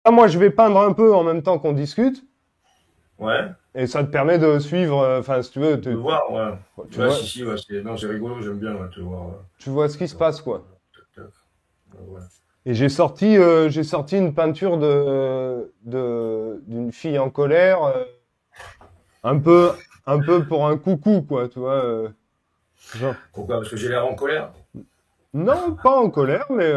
Ah, moi, je vais peindre un peu en même temps qu'on discute, Ouais, et ça te permet de suivre, enfin, si tu veux, de voir, ouais. tu Ouais, si, vois, si, ouais, non, c'est rigolo, j'aime bien ouais, te voir. tu vois ce qui se Attends, passe, quoi. tac, tac. Ouais. Et j'ai sorti une peinture d'une fille en colère, un peu, un peu pour un coucou, quoi, tu vois. Genre, Pourquoi? Parce que j'ai l'air en colère? non, pas en colère, mais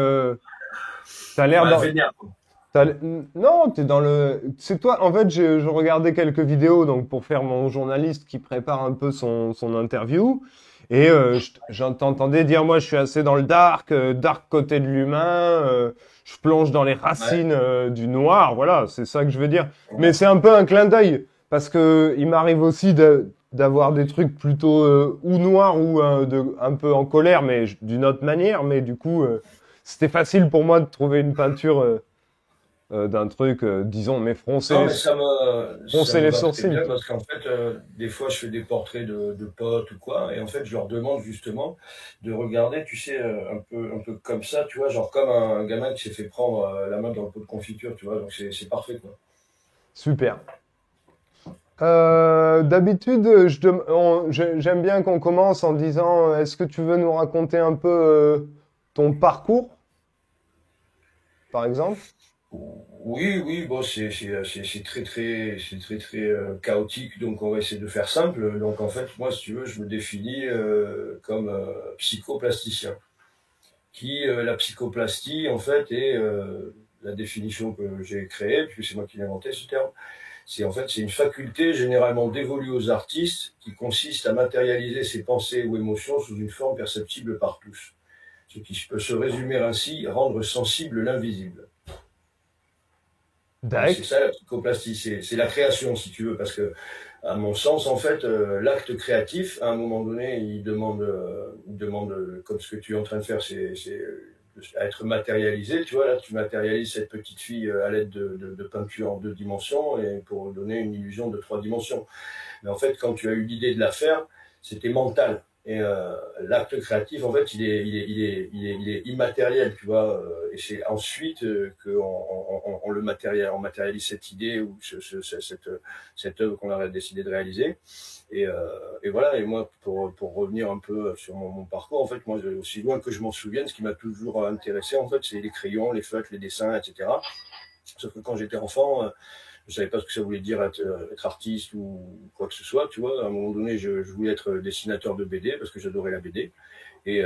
t'as l'air Ouais, dans, vénère, quoi. t'as l- non, t'es dans le, c'est toi. En fait, je regardais quelques vidéos donc pour faire mon journaliste qui prépare un peu son interview, et j'entendais dire moi je suis assez dans le dark, dark côté de l'humain. Je plonge dans les Ouais, racines du noir. Voilà, c'est ça que je veux dire. Mais ouais. c'est un peu un clin d'œil parce que il m'arrive aussi d'avoir des trucs plutôt ou noirs ou un peu en colère, mais d'une autre manière. Mais du coup, c'était facile pour moi de trouver une peinture d'un truc, disons, mais Non, mais ça froncer me les va très sourcils, bien quoi. parce qu'en fait, des fois, je fais des portraits de potes ou quoi, et en fait, je leur demande justement de regarder, tu sais, un peu comme ça, tu vois, genre comme un gamin qui s'est fait prendre la main dans le pot de confiture, tu vois, donc c'est parfait, quoi. Super. D'habitude, j'aime bien qu'on commence en disant, est-ce que tu veux nous raconter un peu ton parcours, par exemple? Oui, oui, bon, c'est très, très chaotique, donc on va essayer de faire simple. Donc en fait, moi, si tu veux, je me définis comme psychoplasticien. La psychoplastie, en fait, est la définition que j'ai créée, puisque c'est moi qui l'ai inventé ce terme. C'est une faculté généralement dévolue aux artistes qui consiste à matérialiser ses pensées ou émotions sous une forme perceptible par tous. Ce qui peut se résumer ainsi, rendre sensible l'invisible. Donc c'est Dac. ça la psychoplastie, c'est la création si tu veux, parce que à mon sens en fait l'acte créatif à un moment donné il demande comme ce que tu es en train de faire, à être matérialisé, tu vois là tu matérialises cette petite fille à l'aide de peinture en deux dimensions et pour donner une illusion de trois dimensions. Mais en fait, quand tu as eu l'idée de la faire, c'était mental. Et l'acte créatif, en fait, il est immatériel, tu vois. Et c'est ensuite on le on matérialise cette idée ou cette œuvre qu'on a décidé de réaliser. Et voilà. Et moi, pour revenir un peu sur mon parcours, en fait, moi, aussi loin que je m'en souvienne, ce qui m'a toujours intéressé, en fait, c'est les crayons, les feutres, les dessins, etc. Sauf que quand j'étais enfant, je savais pas ce que ça voulait dire être artiste ou quoi que ce soit, tu vois. À un moment donné, je voulais être dessinateur de BD parce que j'adorais la BD. Et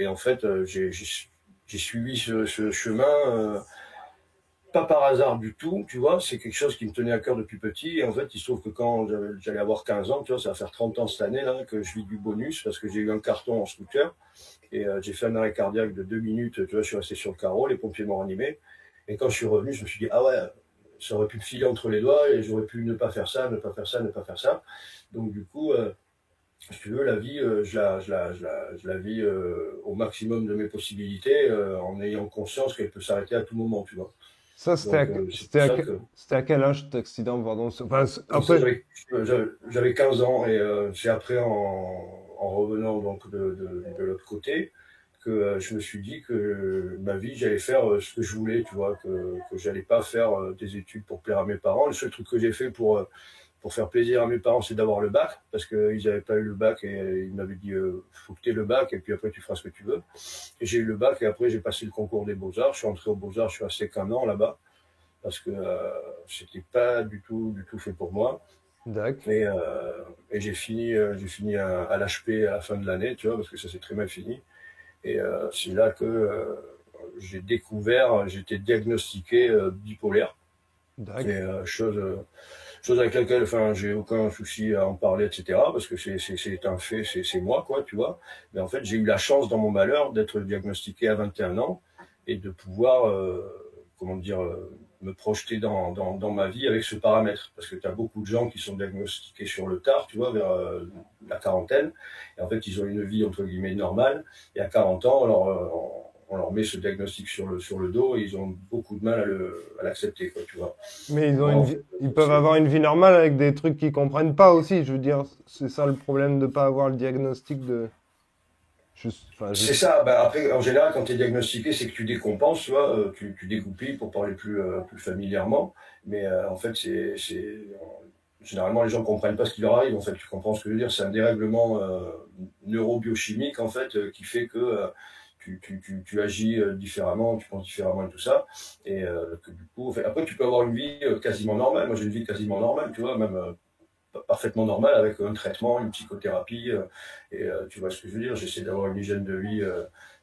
en fait, j'ai suivi ce chemin, pas par hasard du tout, tu vois. C'est quelque chose qui me tenait à cœur depuis petit. Et en fait, il se trouve que quand j'allais avoir 15 ans, tu vois, ça va faire 30 ans cette année, là, que je vis du bonus parce que j'ai eu un carton en scooter. Et j'ai fait un arrêt cardiaque de 2 minutes, tu vois, je suis resté sur le carreau, les pompiers m'ont ranimé. Et quand je suis revenu, je me suis dit, ah ouais, ça aurait pu me filer entre les doigts et j'aurais pu ne pas faire ça, ne pas faire ça, ne pas faire ça. Donc du coup, si tu veux, la vie, je la vis au maximum de mes possibilités, en ayant conscience qu'elle peut s'arrêter à tout moment, tu vois. Ça, Donc c'est pour ça que c'était à quel âge cet accident, pardon? Enfin, donc ça, après, j'avais 15 ans et c'est après en revenant donc de l'autre côté que je me suis dit que ma vie, j'allais faire ce que je voulais, tu vois, que j'allais pas faire des études pour plaire à mes parents. Le seul truc que j'ai fait pour faire plaisir à mes parents, c'est d'avoir le bac, parce qu'ils n'avaient pas eu le bac et ils m'avaient dit faut que tu aies le bac et puis après tu feras ce que tu veux. Et j'ai eu le bac et après j'ai passé le concours des Beaux-Arts. Je suis entré aux Beaux-Arts, je suis resté qu'un an là-bas parce que c'était pas du tout fait pour moi. dac. Et, j'ai fini à l'HP à la fin de l'année, tu vois, parce que ça s'est très mal fini. Et c'est là que j'ai découvert, j'étais diagnostiqué bipolaire. Et Dac. chose avec laquelle, enfin, j'ai aucun souci à en parler, etc. Parce que c'est un fait, c'est moi, quoi, tu vois. Mais en fait, j'ai eu la chance dans mon malheur d'être diagnostiqué à 21 ans et de pouvoir, comment dire, me projeter dans ma vie avec ce paramètre. Parce que tu as beaucoup de gens qui sont diagnostiqués sur le tard, tu vois, vers la quarantaine. Et en fait, ils ont une vie, entre guillemets, normale. Et à 40 ans, alors, on leur met ce diagnostic sur le dos et ils ont beaucoup de mal à l'accepter, quoi, tu vois. Mais Moi, en fait, ils peuvent c'est avoir une vie normale avec des trucs qu'ils comprennent pas aussi. Je veux dire, c'est ça le problème de pas avoir le diagnostic de. C'est ça. Bah, après, en général, quand tu es diagnostiqué, c'est que tu décompenses, tu vois, tu dégoupilles pour parler plus familièrement. Mais en fait, généralement, les gens comprennent pas ce qui leur arrive. En fait, tu comprends ce que je veux dire. C'est un dérèglement neurobiochimique, en fait, qui fait que tu agis différemment, tu penses différemment et tout ça. Et que du coup, en fait, après, tu peux avoir une vie quasiment normale. Moi, j'ai une vie quasiment normale, tu vois, même parfaitement normale avec un traitement, une psychothérapie. Et tu vois ce que je veux dire. J'essaie d'avoir une hygiène de vie,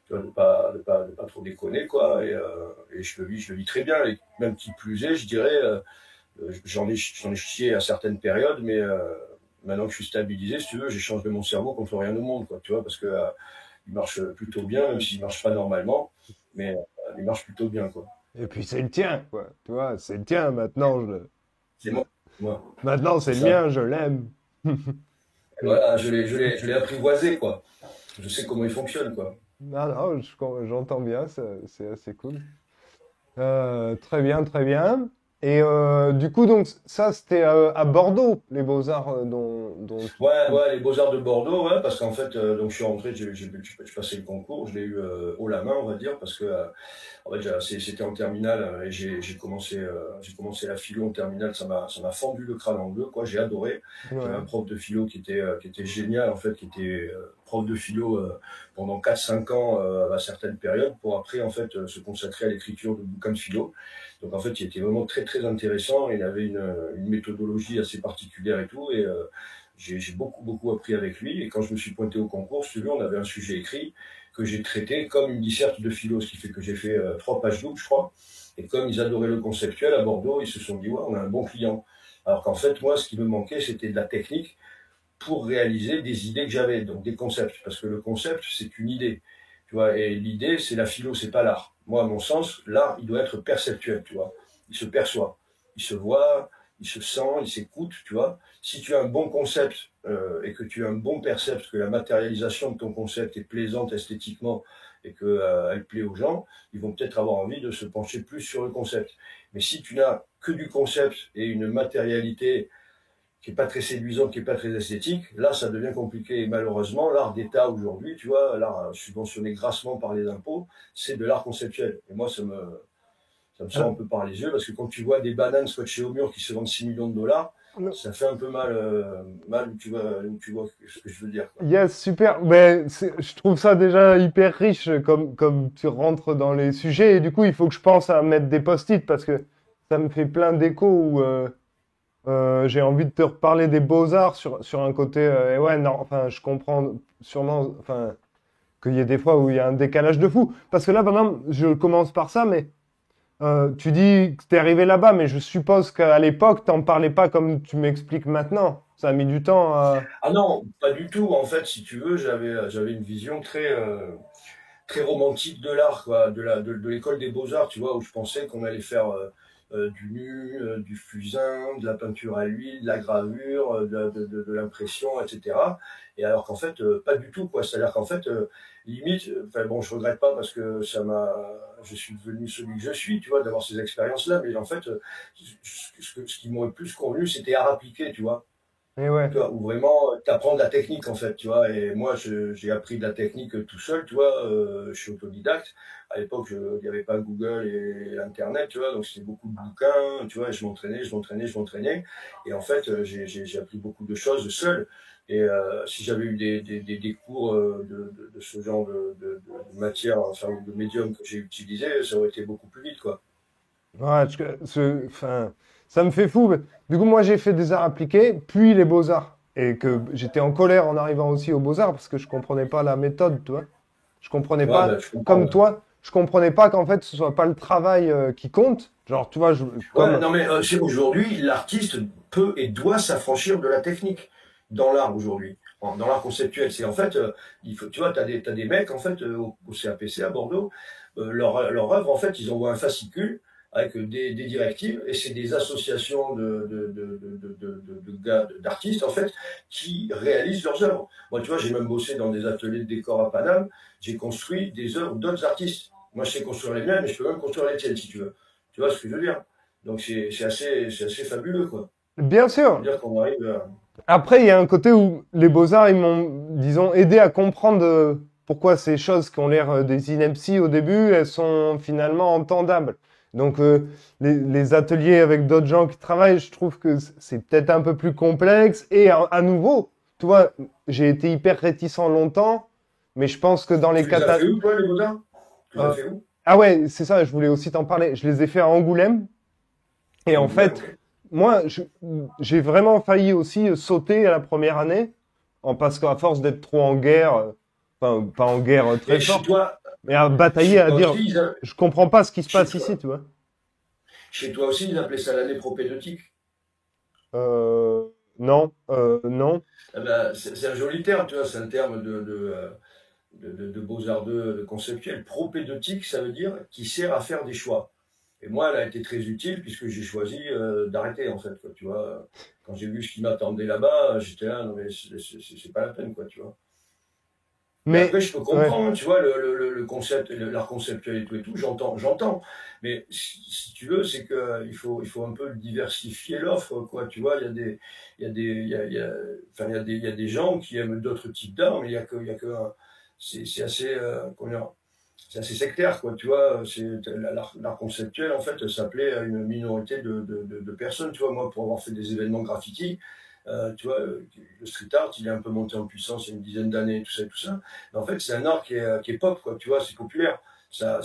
tu vois, de pas trop déconner, quoi. Et je le vis très bien. Et même qui plus est, je dirais, j'en ai chié à certaines périodes, mais maintenant que je suis stabilisé, si tu veux, j'échange de mon cerveau contre rien au monde, quoi, tu vois, parce que il marche plutôt bien, même s'il marche pas normalement, mais il marche plutôt bien, quoi. Et puis c'est le tien, quoi. Tu vois, c'est le tien. C'est moi, Maintenant c'est c'est le ça. mien, je l'aime. Et voilà, je l'ai apprivoisé, quoi. Je sais comment il fonctionne, quoi. Non, non, j'entends bien, c'est assez cool. Très bien, très bien. Et du coup, donc, ça, c'était à Bordeaux, les Beaux-Arts dont Ouais, ouais, les Beaux-Arts de Bordeaux, ouais, parce qu'en fait, donc je suis rentré, j'ai passé le concours, je l'ai eu haut la main, on va dire, parce que en fait, c'était en terminale et j'ai commencé la philo en terminale, ça m'a fendu le crâne en deux, quoi. J'ai adoré. J'avais Ouais, un prof de philo qui était génial, en fait, qui était prof de philo pendant 4 5 ans à certaines périodes, pour après, en fait, se consacrer à l'écriture de bouquins de philo. Donc, en fait, il était vraiment très, très intéressant. Il avait une méthodologie assez particulière et tout, et j'ai beaucoup, beaucoup appris avec lui. Et quand je me suis pointé au concours, si tu veux, on avait un sujet écrit que j'ai traité comme une disserte de philo, ce qui fait que j'ai fait 3 pages doubles, je crois. Et comme ils adoraient le conceptuel à Bordeaux, ils se sont dit, ouais, on a un bon client. Alors qu'en fait, moi, ce qui me manquait, c'était de la technique pour réaliser des idées que j'avais, donc des concepts. Parce que le concept, c'est une idée. Tu vois, et l'idée, c'est la philo, c'est pas l'art. Moi, à mon sens, l'art, il doit être perceptuel, tu vois. Il se perçoit, il se voit, il se sent, il s'écoute, tu vois. Si tu as un bon concept et que tu as un bon percept, que la matérialisation de ton concept est plaisante esthétiquement et que elle plaît aux gens, ils vont peut-être avoir envie de se pencher plus sur le concept. Mais si tu n'as que du concept et une matérialité qui est pas très séduisante, qui est pas très esthétique, là, ça devient compliqué. Et malheureusement, l'art d'État aujourd'hui, tu vois, l'art subventionné grassement par les impôts, c'est de l'art conceptuel. Et moi, ça me sort un peu par les yeux, parce que quand tu vois des bananes scotchées au mur qui se vendent 6 millions de dollars, ouais. ça fait un peu mal, mal où tu vois ce que je veux dire, quoi. Yes, super. Ben, je trouve ça déjà hyper riche comme tu rentres dans les sujets. Et du coup, il faut que je pense à mettre des post-it parce que ça me fait plein d'échos où j'ai envie de te reparler des beaux-arts sur un côté. Et ouais, non, enfin, je comprends sûrement enfin, qu'il y ait des fois où il y a un décalage de fou. Parce que là, par exemple, je commence par ça, mais tu dis que t'es arrivé là-bas, mais je suppose qu'à l'époque, t'en parlais pas comme tu m'expliques maintenant. Ça a mis du temps à... Ah non, pas du tout. En fait, si tu veux, j'avais une vision très romantique de l'art, quoi, de l'école des beaux-arts, tu vois, où je pensais qu'on allait faire du nu, du fusain, de la peinture à l'huile, de la gravure, de l'impression, etc. Et alors qu'en fait, pas du tout, quoi. C'est-à-dire qu'en fait, limite, enfin bon, je regrette pas parce que je suis devenu celui que je suis, tu vois, d'avoir ces expériences-là, mais en fait, ce qui m'aurait plus convenu, c'était art appliqué, tu vois. Et ouais. Tu vois, où vraiment t'apprends de la technique en fait, tu vois. Et moi, j'ai appris de la technique tout seul, tu vois. Je suis autodidacte. À l'époque, il n'y avait pas Google et Internet, tu vois. Donc c'était beaucoup de bouquins, tu vois. Et je m'entraînais. Et en fait, j'ai appris beaucoup de choses seul. Et si j'avais eu des cours de ce genre de matière, enfin de médium que j'ai utilisé, ça aurait été beaucoup plus vite, quoi. Ouais, enfin, ça me fait fou. Du coup, moi, j'ai fait des arts appliqués, puis les beaux-arts. Et que j'étais en colère en arrivant aussi aux beaux-arts parce que je comprenais pas la méthode, tu vois. Je comprenais Ouais, pas, ben, je comprends. comme toi, je comprenais pas qu'en fait, ce soit pas le travail qui compte. Genre, tu vois, Ouais, comme... non mais c'est aujourd'hui, l'artiste peut et doit s'affranchir de la technique dans l'art aujourd'hui, dans l'art conceptuel. C'est en fait, tu vois, t'as des mecs en fait au CAPC à Bordeaux, leur œuvre en fait, ils envoient un fascicule avec des directives et c'est des associations de gars, d'artistes en fait, qui réalisent leurs œuvres. Moi, tu vois, j'ai même bossé dans des ateliers de décor à Paname, j'ai construit des œuvres d'autres artistes. Moi, je sais construire les miennes, mais je peux même construire les tiennes si tu veux. Tu vois ce que je veux dire? Donc c'est assez fabuleux, quoi. Bien Je veux sûr. dire qu'on arrive à... Après, il y a un côté où les beaux-arts, ils m'ont, disons, aidé à comprendre pourquoi ces choses qui ont l'air des inepties au début, elles sont finalement entendables. Donc les ateliers avec d'autres gens qui travaillent, je trouve que c'est peut-être un peu plus complexe. Et à nouveau, tu vois, j'ai été hyper réticent longtemps, mais je pense que dans les Tu les as catas... fait où, toi, les Beaux-Arts? Tu les as Euh, fait où? ah ouais, c'est ça, je voulais aussi t'en parler. Je les ai fait à Angoulême. Et en Angoulême, fait, ok. moi, j'ai vraiment failli aussi sauter à la première année, parce qu'à force d'être trop en guerre, enfin, pas en guerre très Et forte, mais à batailler, chez à toi dire, aussi, je comprends pas ce qui se chez passe ici, toi, tu vois. chez toi aussi, ils appelaient ça l'année propédeutique. Euh, non, non. Eh ben, c'est un joli terme, tu vois, c'est un terme de Beaux-Arts de conceptuel. Propédeutique, ça veut dire qui sert à faire des choix. Et moi, elle a été très utile puisque j'ai choisi d'arrêter, en fait, quoi, tu vois. Quand j'ai vu ce qui m'attendait là-bas, j'étais là, non mais c'est pas la peine, quoi, tu vois. Mais Mais, après, je peux ouais. comprendre, tu vois, le concept, l'art conceptuel et tout, j'entends. Mais si tu veux, c'est que il faut un peu diversifier l'offre, quoi. Tu vois, il y a des gens qui aiment d'autres types d'art, mais il y a que, c'est assez, comment dire, c'est assez sectaire, quoi. Tu vois, l'art conceptuel, en fait, s'appelait à une minorité de personnes. Tu vois, moi, pour avoir fait des événements graffiti, tu vois, le street art, il est un peu monté en puissance il y a une dizaine d'années, tout ça et tout ça. Mais en fait, c'est un art qui est pop, quoi. Tu vois, c'est populaire. Ça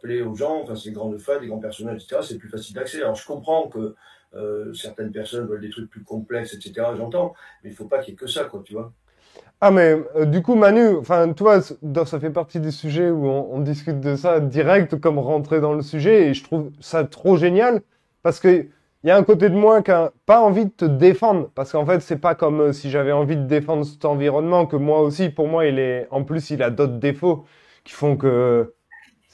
plaît aux gens. Enfin, c'est grandes fans, des grands personnages, etc. C'est plus facile d'accès. Alors, je comprends que certaines personnes veulent des trucs plus complexes, etc. J'entends, mais il faut pas qu'il y ait que ça, quoi. Tu vois. Ah, mais du coup, Manu, enfin, toi, ça fait partie des sujets où on discute de ça direct, comme rentrer dans le sujet, et je trouve ça trop génial, parce que il y a un côté de moi qui a pas envie de te défendre, parce qu'en fait, c'est pas comme si j'avais envie de défendre cet environnement, que moi aussi, pour moi, en plus, il a d'autres défauts qui font que,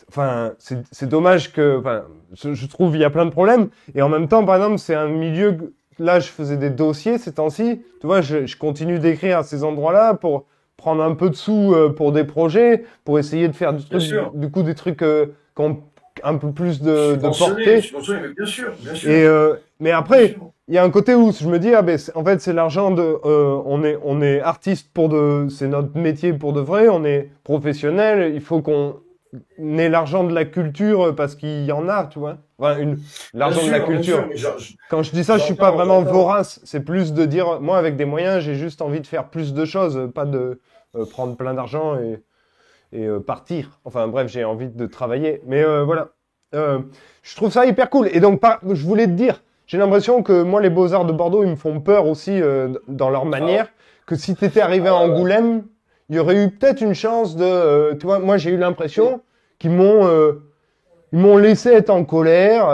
enfin, c'est dommage que, enfin, je trouve il y a plein de problèmes. Et en même temps, par exemple, c'est un milieu. Là, je faisais des dossiers ces temps-ci. Tu vois, je continue d'écrire à ces endroits-là pour prendre un peu de sous pour des projets, pour essayer de faire Bien sûr. du coup, des trucs qui ont un peu plus de Subventionné, portée. subventionné, mais bien sûr, bien Et sûr, mais bien après, sûr. il y a un côté où je me dis ah ben en fait c'est l'argent de on est artiste pour de c'est notre métier pour de vrai, on est professionnel, il faut qu'on ait l'argent de la culture parce qu'il y en a, tu vois. Enfin l'argent de la Bien sûr, culture. mais Quand je dis ça, je suis pas j'entends, vraiment j'entends. vorace, c'est plus de dire moi avec des moyens, j'ai juste envie de faire plus de choses, pas de prendre plein d'argent et partir. Enfin bref, j'ai envie de travailler. Mais voilà. Euh, je trouve ça hyper cool. Et donc, je voulais te dire, j'ai l'impression que moi, les Beaux-Arts de Bordeaux, ils me font peur aussi dans leur Ah, manière. Que si tu étais arrivé à ah ouais, Angoulême, il y aurait eu peut-être une chance de... tu vois, moi, j'ai eu ouais. l'impression qu'ils ils m'ont laissé être en colère,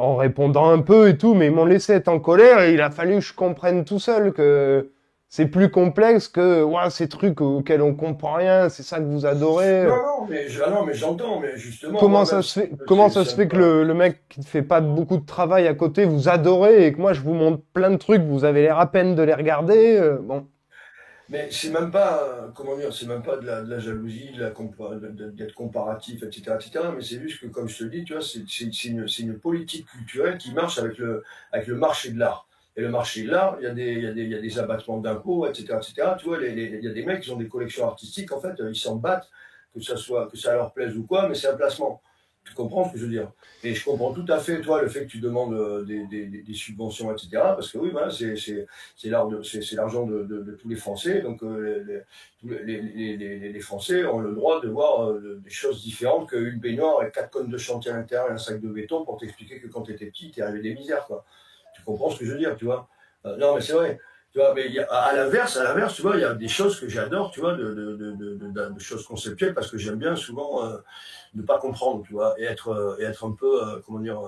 en répondant un peu et tout, mais ils m'ont laissé être en colère et il a fallu que je comprenne tout seul que c'est plus complexe que ouais, ces trucs auxquels on comprend rien, c'est ça que vous adorez. Non, mais j'entends, mais justement, moi-même, Comment ça c'est se un fait peu. que le mec qui ne fait pas beaucoup de travail à côté vous adorez et que moi je vous montre plein de trucs, vous avez l'air à peine de les regarder, bon. Mais c'est même pas, comment dire, c'est même pas de la jalousie, d'être comparatif, etc. Mais c'est juste que, comme je te dis, tu vois, c'est une politique culturelle qui marche avec le marché de l'art. Et le marché de l'art, il y a des abattements d'impôts, etc. Tu vois, il y a des mecs qui ont des collections artistiques, en fait, ils s'en battent, que ça leur plaise ou quoi, mais c'est un placement. Tu comprends ce que je veux dire? Et je comprends tout à fait, toi, le fait que tu demandes des subventions, etc. Parce que oui, voilà, c'est l'argent de tous les Français. Donc les Français ont le droit de voir des choses différentes qu'une baignoire avec 4 tonnes de chantier à l'intérieur et un sac de béton pour t'expliquer que quand tu étais petit, t'es arrivé des misères, quoi. Tu comprends ce que je veux dire, tu vois? Non, mais c'est vrai. Tu vois, mais à l'inverse, tu vois, il y a des choses que j'adore, tu vois, de choses conceptuelles parce que j'aime bien souvent ne pas comprendre, tu vois, et être un peu, comment dire,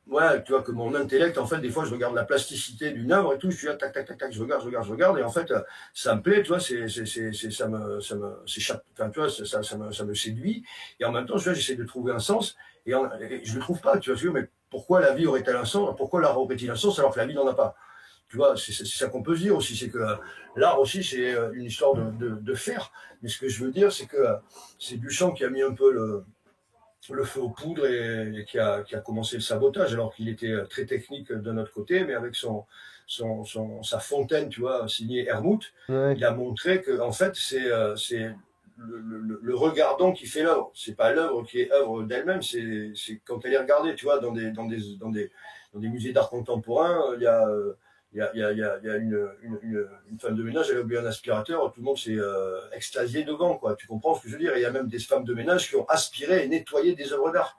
ouais, tu vois, que mon intellect, en fait, des fois, je regarde la plasticité d'une œuvre et tout, je suis là, tac, tac, tac, tac, je regarde, et en fait, ça me plaît, tu vois, enfin, tu vois, ça me séduit, et en même temps, tu vois, j'essaie de trouver un sens, et je le trouve pas, tu vois, mais pourquoi la vie aurait-elle un sens, pourquoi l'art aurait-il un sens alors que la vie n'en a pas? Tu vois, c'est ça qu'on peut se dire aussi, c'est que l'art aussi, c'est une histoire de faire, mais ce que je veux dire, c'est que c'est Duchamp qui a mis un peu le feu aux poudres et qui a commencé le sabotage, alors qu'il était très technique de notre côté, mais avec sa fontaine, tu vois, signée Hermout, Ouais. il a montré que, en fait, c'est le regardant qui fait l'œuvre. C'est pas l'œuvre qui est œuvre d'elle-même, c'est quand elle est regardée, tu vois, dans des musées d'art contemporain, il y a une femme de ménage, elle a oublié un aspirateur, tout le monde s'est extasié devant, quoi. Tu comprends ce que je veux dire? Il y a même des femmes de ménage qui ont aspiré et nettoyé des œuvres d'art.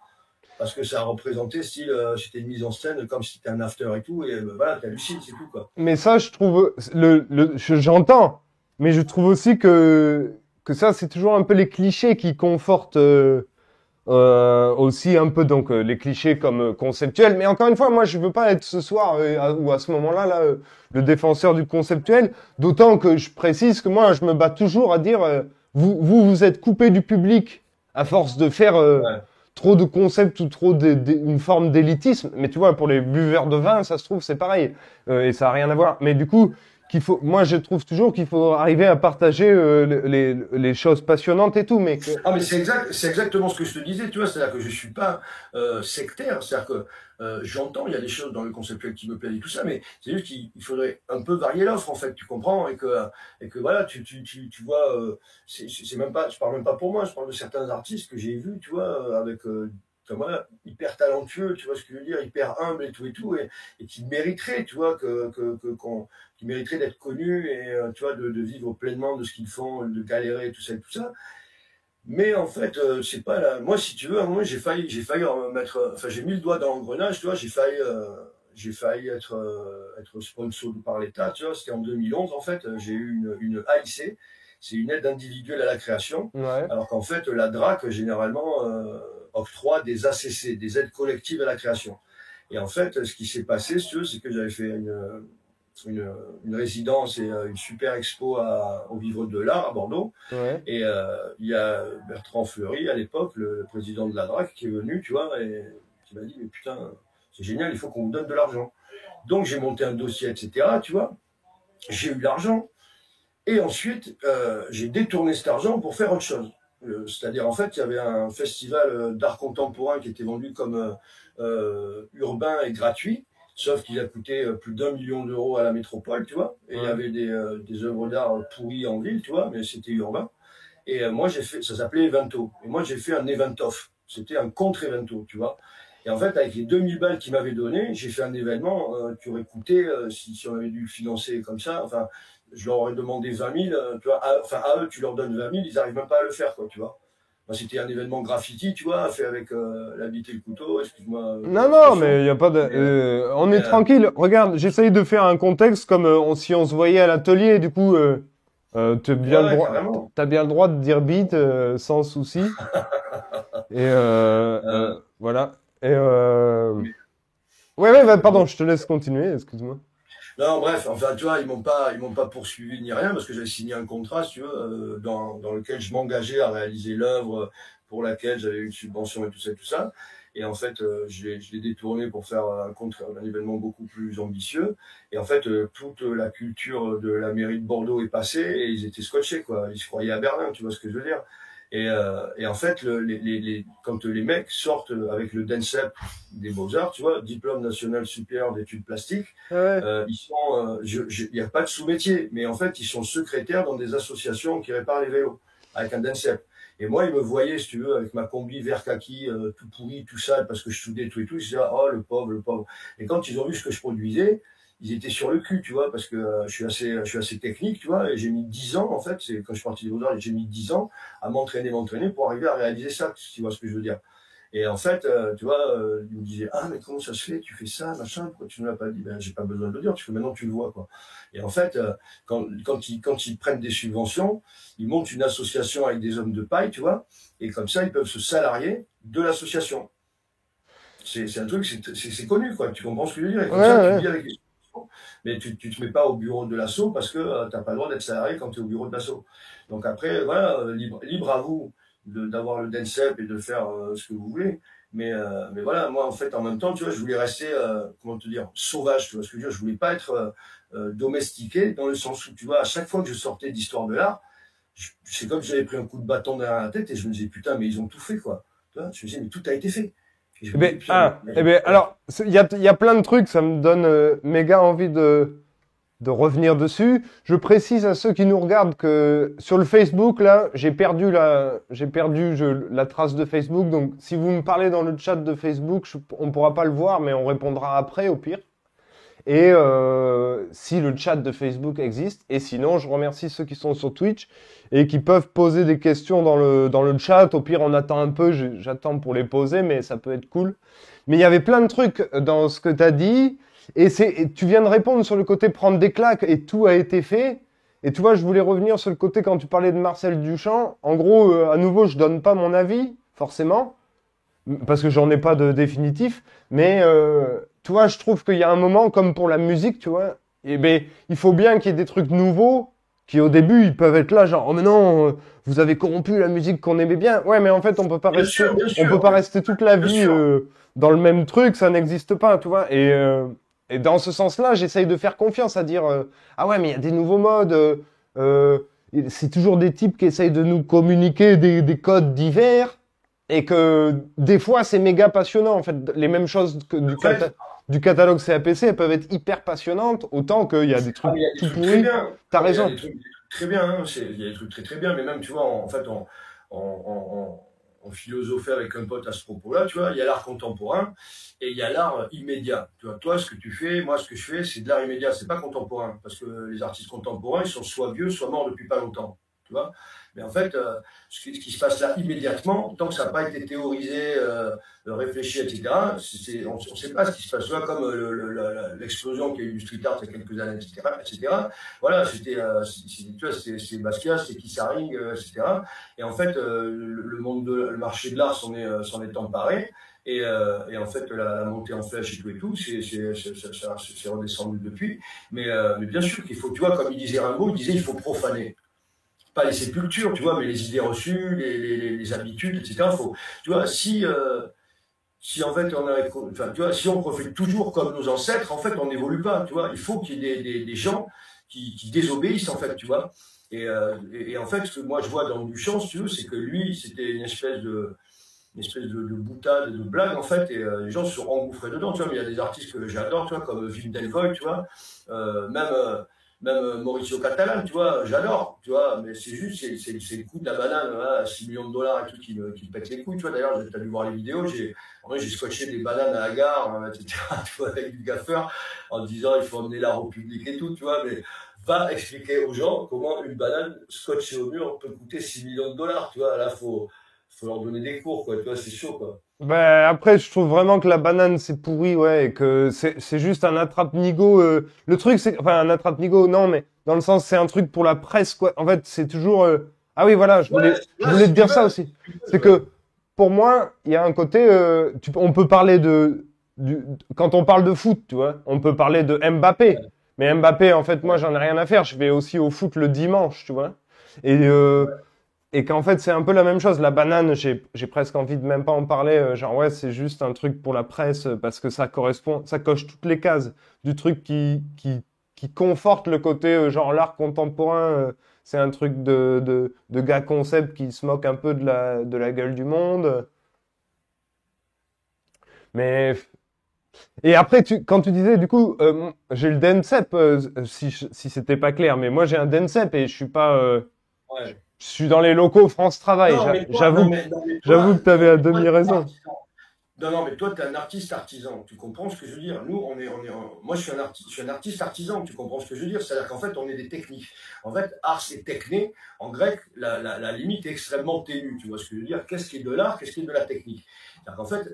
Parce que ça a représenté style, c'était une mise en scène comme si c'était un after et tout, et voilà, t'hallucines, c'est tout, quoi. Mais ça, je trouve, j'entends, mais je trouve aussi que ça, c'est toujours un peu les clichés qui confortent aussi un peu donc les clichés comme conceptuels. Mais encore une fois, moi, je veux pas être ce soir ou à ce moment-là là, le défenseur du conceptuel. D'autant que je précise que moi, je me bats toujours à dire vous êtes coupé du public à force de faire Ouais. trop de concepts ou trop une forme d'élitisme. Mais tu vois, pour les buveurs de vin, ça se trouve c'est pareil et ça a rien à voir. Mais du coup, moi, je trouve toujours qu'il faut arriver à partager les choses passionnantes et tout. Mais Ah, mais c'est exactement ce que je te disais, tu vois, c'est-à-dire que je suis pas sectaire, c'est-à-dire que j'entends, il y a des choses dans le conceptuel qui me plaisent et tout ça, mais c'est juste qu'il faudrait un peu varier l'offre, en fait, tu comprends, et que voilà, tu vois, c'est même pas, je parle même pas pour moi, je parle de certains artistes que j'ai vus, tu vois, avec, enfin, voilà, hyper talentueux, tu vois ce que je veux dire, hyper humble et tout, et qui mériteraient, tu vois, qui mériteraient d'être connus et, tu vois, de vivre pleinement de ce qu'ils font, de galérer et tout ça. Mais en fait, c'est pas la. Moi, si tu veux, à un moment, j'ai failli mettre. Enfin, j'ai mis le doigt dans l'engrenage, tu vois. J'ai failli être sponsor par l'État, tu vois. C'était en 2011, en fait. J'ai eu une AIC, c'est une aide individuelle à la création. ouais. Alors qu'en fait, la DRAC, généralement, octroie des ACC, des aides collectives à la création. Et en fait, ce qui s'est passé, si tu veux, c'est que j'avais fait une résidence et une super expo au Vivre de l'Art à Bordeaux. Ouais. Et il y a Bertrand Fleury, à l'époque, le président de la DRAC, qui est venu, tu vois, et qui m'a dit, mais putain, c'est génial, il faut qu'on vous donne de l'argent. Donc j'ai monté un dossier, etc., tu vois, j'ai eu de l'argent, et ensuite, j'ai détourné cet argent pour faire autre chose. C'est-à-dire, en fait, il y avait un festival d'art contemporain qui était vendu comme urbain et gratuit, sauf qu'il a coûté plus d'1 million d'euros à la métropole, tu vois, et il y Ouais. avait des œuvres d'art pourries en ville, tu vois, mais c'était urbain. Et moi, ça s'appelait Evento. Et moi, j'ai fait un event-off. C'était un contre-evento, tu vois. Et en fait, avec les 2000 balles qu'ils m'avaient donné, j'ai fait un événement qui aurait coûté, si on avait dû le financer comme ça, enfin, je leur aurais demandé 20 000, tu vois. À eux, tu leur donnes 20 000, ils n'arrivent même pas à le faire, quoi, tu vois. Moi, c'était un événement graffiti, tu vois, fait avec la bite et le couteau, excuse-moi de Non, non, l'expression. mais il y a pas de. Mais, On est mais, tranquille. Regarde, j'essaye de faire un contexte comme si on se voyait à l'atelier. Du coup, t'as bien ouais, le ouais, droit. carrément. T'as bien le droit de dire beat sans souci. Et voilà. Et ouais, ouais, bah, pardon, Donc, je te laisse continuer. Excuse-moi. non, bref, enfin, tu vois, ils m'ont pas poursuivi ni rien parce que j'avais signé un contrat, si tu veux, dans lequel je m'engageais à réaliser l'œuvre pour laquelle j'avais eu une subvention et tout ça, tout ça. Et en fait, je l'ai détourné pour faire un événement beaucoup plus ambitieux. Et en fait, toute la culture de la mairie de Bordeaux est passée et ils étaient scotchés, quoi. Ils se croyaient à Berlin, tu vois ce que je veux dire. Et en fait, quand les mecs sortent avec le DENSEP des Beaux-Arts, tu vois, Diplôme national supérieur d'études plastiques, Ah ouais. ils sont, il n'y a pas de sous-métier, mais en fait, ils sont secrétaires dans des associations qui réparent les vélos, avec un DENSEP. Et moi, ils me voyaient, si tu veux, avec ma combi vert kaki, tout pourri, tout sale, parce que je soudais tout et tout. Ils se disaient, oh, le pauvre, le pauvre. Et quand ils ont vu ce que je produisais, ils étaient sur le cul, tu vois, parce que je suis assez technique, tu vois, et j'ai mis 10 ans, en fait, c'est quand je suis parti des Beaux-Arts, j'ai mis 10 ans à m'entraîner pour arriver à réaliser ça, si tu vois ce que je veux dire. Et en fait, tu vois, il me disait, ah, mais comment ça se fait, tu fais ça, machin, pourquoi tu ne l'as pas dit? Ben, j'ai pas besoin de le dire, parce que maintenant tu le vois, quoi. Et en fait, quand ils prennent des subventions, ils montent une association avec des hommes de paille, tu vois, et comme ça, ils peuvent se salarier de l'association. C'est un truc, c'est connu, quoi. Tu comprends ce que je veux dire? Et Ouais, comme ça, tu ouais. vis avec les subventions, mais tu te mets pas au bureau de l'asso parce que t'as pas le droit d'être salarié quand tu es au bureau de l'asso. Donc après, voilà, libre à vous d'avoir le DENSEP et de faire ce que vous voulez. Mais voilà, moi, en fait, en même temps, tu vois, je voulais rester, comment te dire, sauvage, tu vois ce que je veux dire? Je voulais pas être domestiqué dans le sens où, tu vois, à chaque fois que je sortais d'histoire de l'art, c'est comme si j'avais pris un coup de bâton derrière la tête et je me disais, putain, mais ils ont tout fait, quoi. Tu vois, je me disais, mais tout a été fait. Et je Eh me dis, ben, putain, alors, il y a plein de trucs, ça me donne méga envie de revenir dessus. Je précise à ceux qui nous regardent que sur le Facebook, là, j'ai perdu la trace de Facebook. Donc, si vous me parlez dans le chat de Facebook, on pourra pas le voir, mais on répondra après, au pire. Et si le chat de Facebook existe. Et sinon, je remercie ceux qui sont sur Twitch et qui peuvent poser des questions dans le chat. Au pire, on attend un peu, j'attends pour les poser, mais ça peut être cool. Mais il y avait plein de trucs dans ce que tu as dit. Et tu viens de répondre sur le côté prendre des claques et tout a été fait. Et tu vois, je voulais revenir sur le côté quand tu parlais de Marcel Duchamp. En gros, à nouveau, je donne pas mon avis, forcément, parce que j'en ai pas de définitif. Mais tu vois, je trouve qu'il y a un moment, comme pour la musique, tu vois, et ben, il faut bien qu'il y ait des trucs nouveaux qui, au début, ils peuvent être là, genre, oh mais non, vous avez corrompu la musique qu'on aimait bien. Ouais, mais en fait, bien on peut sûr, pas rester toute la bien vie sûr. dans le même truc, ça n'existe pas, tu vois. Et dans ce sens-là, j'essaye de faire confiance à dire, ah ouais, mais il y a des nouveaux modes. Euh, c'est toujours des types qui essayent de nous communiquer des codes divers et que des fois c'est méga passionnant en fait. Les mêmes choses que En fait, du catalogue CAPC, elles peuvent être hyper passionnantes, autant qu'il y a des ah, trucs mais il y a des tout trucs très pourris. bien. T'as Non, mais il y a raison. des trucs très bien, hein. Il y a des trucs très très bien, mais même, tu vois, en fait, on philosophait avec un pote à ce propos-là, tu vois, il y a l'art contemporain et il y a l'art immédiat. Tu vois, toi, ce que tu fais, moi, ce que je fais, c'est de l'art immédiat, c'est pas contemporain, parce que les artistes contemporains, ils sont soit vieux, soit morts depuis pas longtemps, tu vois. Mais en fait, ce qui se passe là immédiatement, tant que ça n'a pas été théorisé, réfléchi, etc., on ne sait pas ce qui se passe là, comme l'explosion qu'il y a eu du street art il y a quelques années, etc. etc. Voilà, tu vois, c'est Basquiat, c'est Kissaring, etc. Et en fait, le monde le marché de l'art s'en est emparé. Et en fait, la montée en flèche et tout, c'est redescendu depuis. Mais bien sûr qu'il faut, tu vois, comme il disait Rimbaud, il disait il faut profaner pas les sépultures, tu vois, mais les idées reçues, les habitudes, etc. Faut, tu vois, si en fait enfin, tu vois, si on refait toujours comme nos ancêtres, en fait, on n'évolue pas, tu vois. Il faut qu'il y ait des gens qui désobéissent, en fait, tu vois. Et en fait, ce que moi je vois dans Duchamp, si tu veux, c'est que lui, c'était une espèce de boutade, de blague, en fait, et les gens se sont engouffrés dedans, tu vois. Mais il y a des artistes que j'adore, tu vois, comme Wim Delvoye, tu vois, même. Même Mauricio Catalan, tu vois, j'adore, tu vois, mais c'est juste, c'est le coût de la banane, hein, à 6 millions de dollars et tout qui me pète les couilles, tu vois. D'ailleurs, tu as dû voir les vidéos, j'ai scotché des bananes à la gare, hein, etc., tu vois, avec du gaffeur, en disant il faut emmener l'art au public et tout, tu vois, mais va expliquer aux gens comment une banane scotchée au mur peut coûter 6 millions de dollars, tu vois. Là, faut leur donner des cours, quoi, tu vois, c'est chaud, quoi. Ben, après, je trouve vraiment que la banane c'est pourri, ouais, et que c'est juste un attrape-nigo. Le truc, c'est, enfin, un attrape-nigo, non, mais dans le sens, c'est un truc pour la presse, quoi. En fait, c'est toujours. Ah oui, voilà, Ouais, je là, voulais te si tu dire ça veux, aussi. si tu C'est veux, ouais. que pour moi, il y a un côté, on peut parler quand on parle de foot, tu vois, on peut parler de Mbappé. Mais Mbappé, en fait, moi, Ouais, j'en ai rien à faire. Je vais aussi au foot le dimanche, tu vois. Et ouais. et qu'en fait, c'est un peu la même chose. La banane, j'ai presque envie de même pas en parler. Genre, ouais, c'est juste un truc pour la presse parce que ça correspond, ça coche toutes les cases du truc qui conforte le côté, genre, l'art contemporain. C'est un truc de gars concept qui se moque un peu de la gueule du monde. Mais, et après, quand tu disais, du coup, j'ai le DNCEP, si c'était pas clair, mais moi j'ai un DNCEP et je suis pas, Ouais. je suis dans les locaux France Travail. Non, mais toi, J'avoue que tu avais à toi, demi t'es un raison. artisan. Non, non, mais toi, tu es un artiste artisan. Tu comprends ce que je veux dire? Nous, moi, je suis un artiste artisan. Tu comprends ce que je veux dire? C'est-à-dire qu'en fait, on est des techniques. En fait, ars et techné, en grec, la limite est extrêmement ténue. Tu vois ce que je veux dire? Qu'est-ce qui est de l'art? Qu'est-ce qui est de la technique? C'est-à-dire qu'en fait,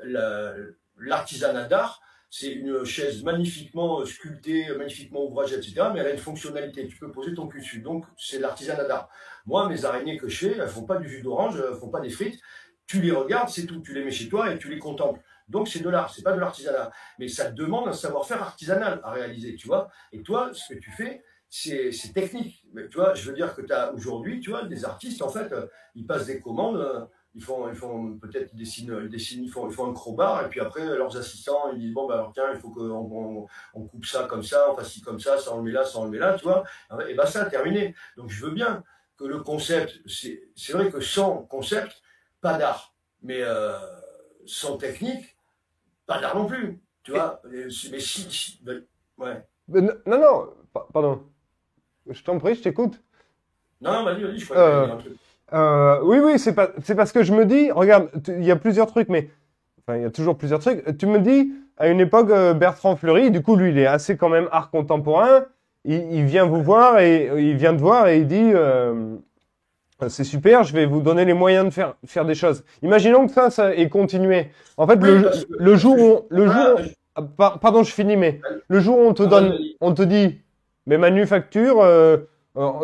l'artisanat d'art, c'est une chaise magnifiquement sculptée, magnifiquement ouvragée, etc. Mais elle a une fonctionnalité. Tu peux poser ton cul dessus. Donc, c'est l'artisanat d'art. Moi, mes araignées que je fais, elles font pas du jus d'orange, elles font pas des frites. Tu les regardes, c'est tout. Tu les mets chez toi et tu les contemples. Donc c'est de l'art, c'est pas de l'artisanat. Mais ça demande un savoir-faire artisanal à réaliser, tu vois. Et toi, ce que tu fais, c'est technique. Mais tu vois, je veux dire que tu as aujourd'hui, tu vois, des artistes, en fait, ils passent des commandes, ils font peut-être, ils font un crowbar, et puis après, leurs assistants, ils disent, bon, bah, alors tiens, il faut on coupe ça comme ça, on fasse ci comme ça on le met là, ça on le met là, tu vois. Et ben ça, terminé. Donc je veux bien que le concept, c'est vrai que sans concept, pas d'art. mais sans technique, pas d'art non plus. Tu Et- vois, mais ben, ouais. non, non, pardon. Je t'en prie, je t'écoute. Non, non, vas-y, je crois que tu allais Euh, dire un truc. oui, oui, c'est parce que je me dis, regarde, il y a plusieurs trucs, mais enfin, il y a toujours plusieurs trucs. Tu me dis, à une époque, Bertrand Fleury, du coup, lui, il est assez quand même art contemporain. Il vient vous voir et il vient te voir et il dit, c'est super, je vais vous donner les moyens de faire des choses. Imaginons que ça ait continué. En fait, Oui, le parce jour que où, le jour, voilà, ah, pardon, je finis, mais le jour où on te vas-y, donne, vas-y. on te dit, mais manufacture,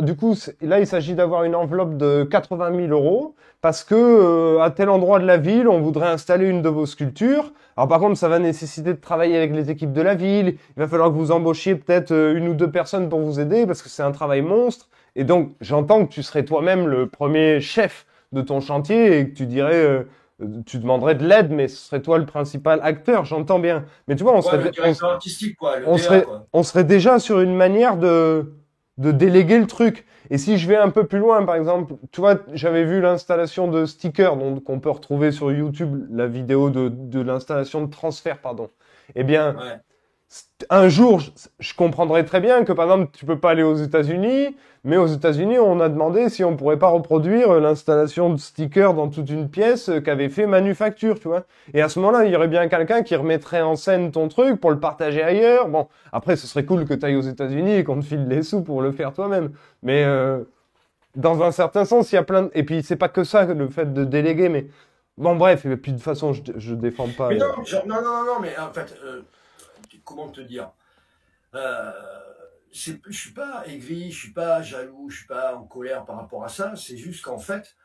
du coup, là, il s'agit d'avoir une enveloppe de 80 000 euros parce que à tel endroit de la ville, on voudrait installer une de vos sculptures. Alors par contre, ça va nécessiter de travailler avec les équipes de la ville. Il va falloir que vous embauchiez peut-être une ou deux personnes pour vous aider parce que c'est un travail monstre. Et donc, j'entends que tu serais toi-même le premier chef de ton chantier et que tu dirais, tu demanderais de l'aide, mais ce serait toi le principal acteur. J'entends bien. Mais tu vois, Ouais, le directeur artistique, quoi, le on DA, serait, quoi. on serait déjà sur une manière de déléguer le truc. Et si je vais un peu plus loin, par exemple, tu vois, j'avais vu l'installation de stickers, donc qu'on peut retrouver sur YouTube, la vidéo de l'installation de transfert, pardon. Eh bien, Ouais. un jour, je comprendrais très bien que, par exemple, tu peux pas aller aux États-Unis, mais aux États-Unis, on a demandé si on pourrait pas reproduire l'installation de stickers dans toute une pièce qu'avait fait Manufacture, tu vois. Et à ce moment-là, il y aurait bien quelqu'un qui remettrait en scène ton truc pour le partager ailleurs. Bon, après, ce serait cool que tu ailles aux États-Unis et qu'on te file les sous pour le faire toi-même. Mais dans un certain sens, il y a plein de... Et puis, c'est pas que ça, le fait de déléguer, mais... Bon, bref, et puis de toute façon, je défends pas... Mais non, non, mais en fait, comment te dire? Euh, je suis pas aigri, je suis pas jaloux, je suis pas en colère par rapport à ça. C'est juste qu'en fait,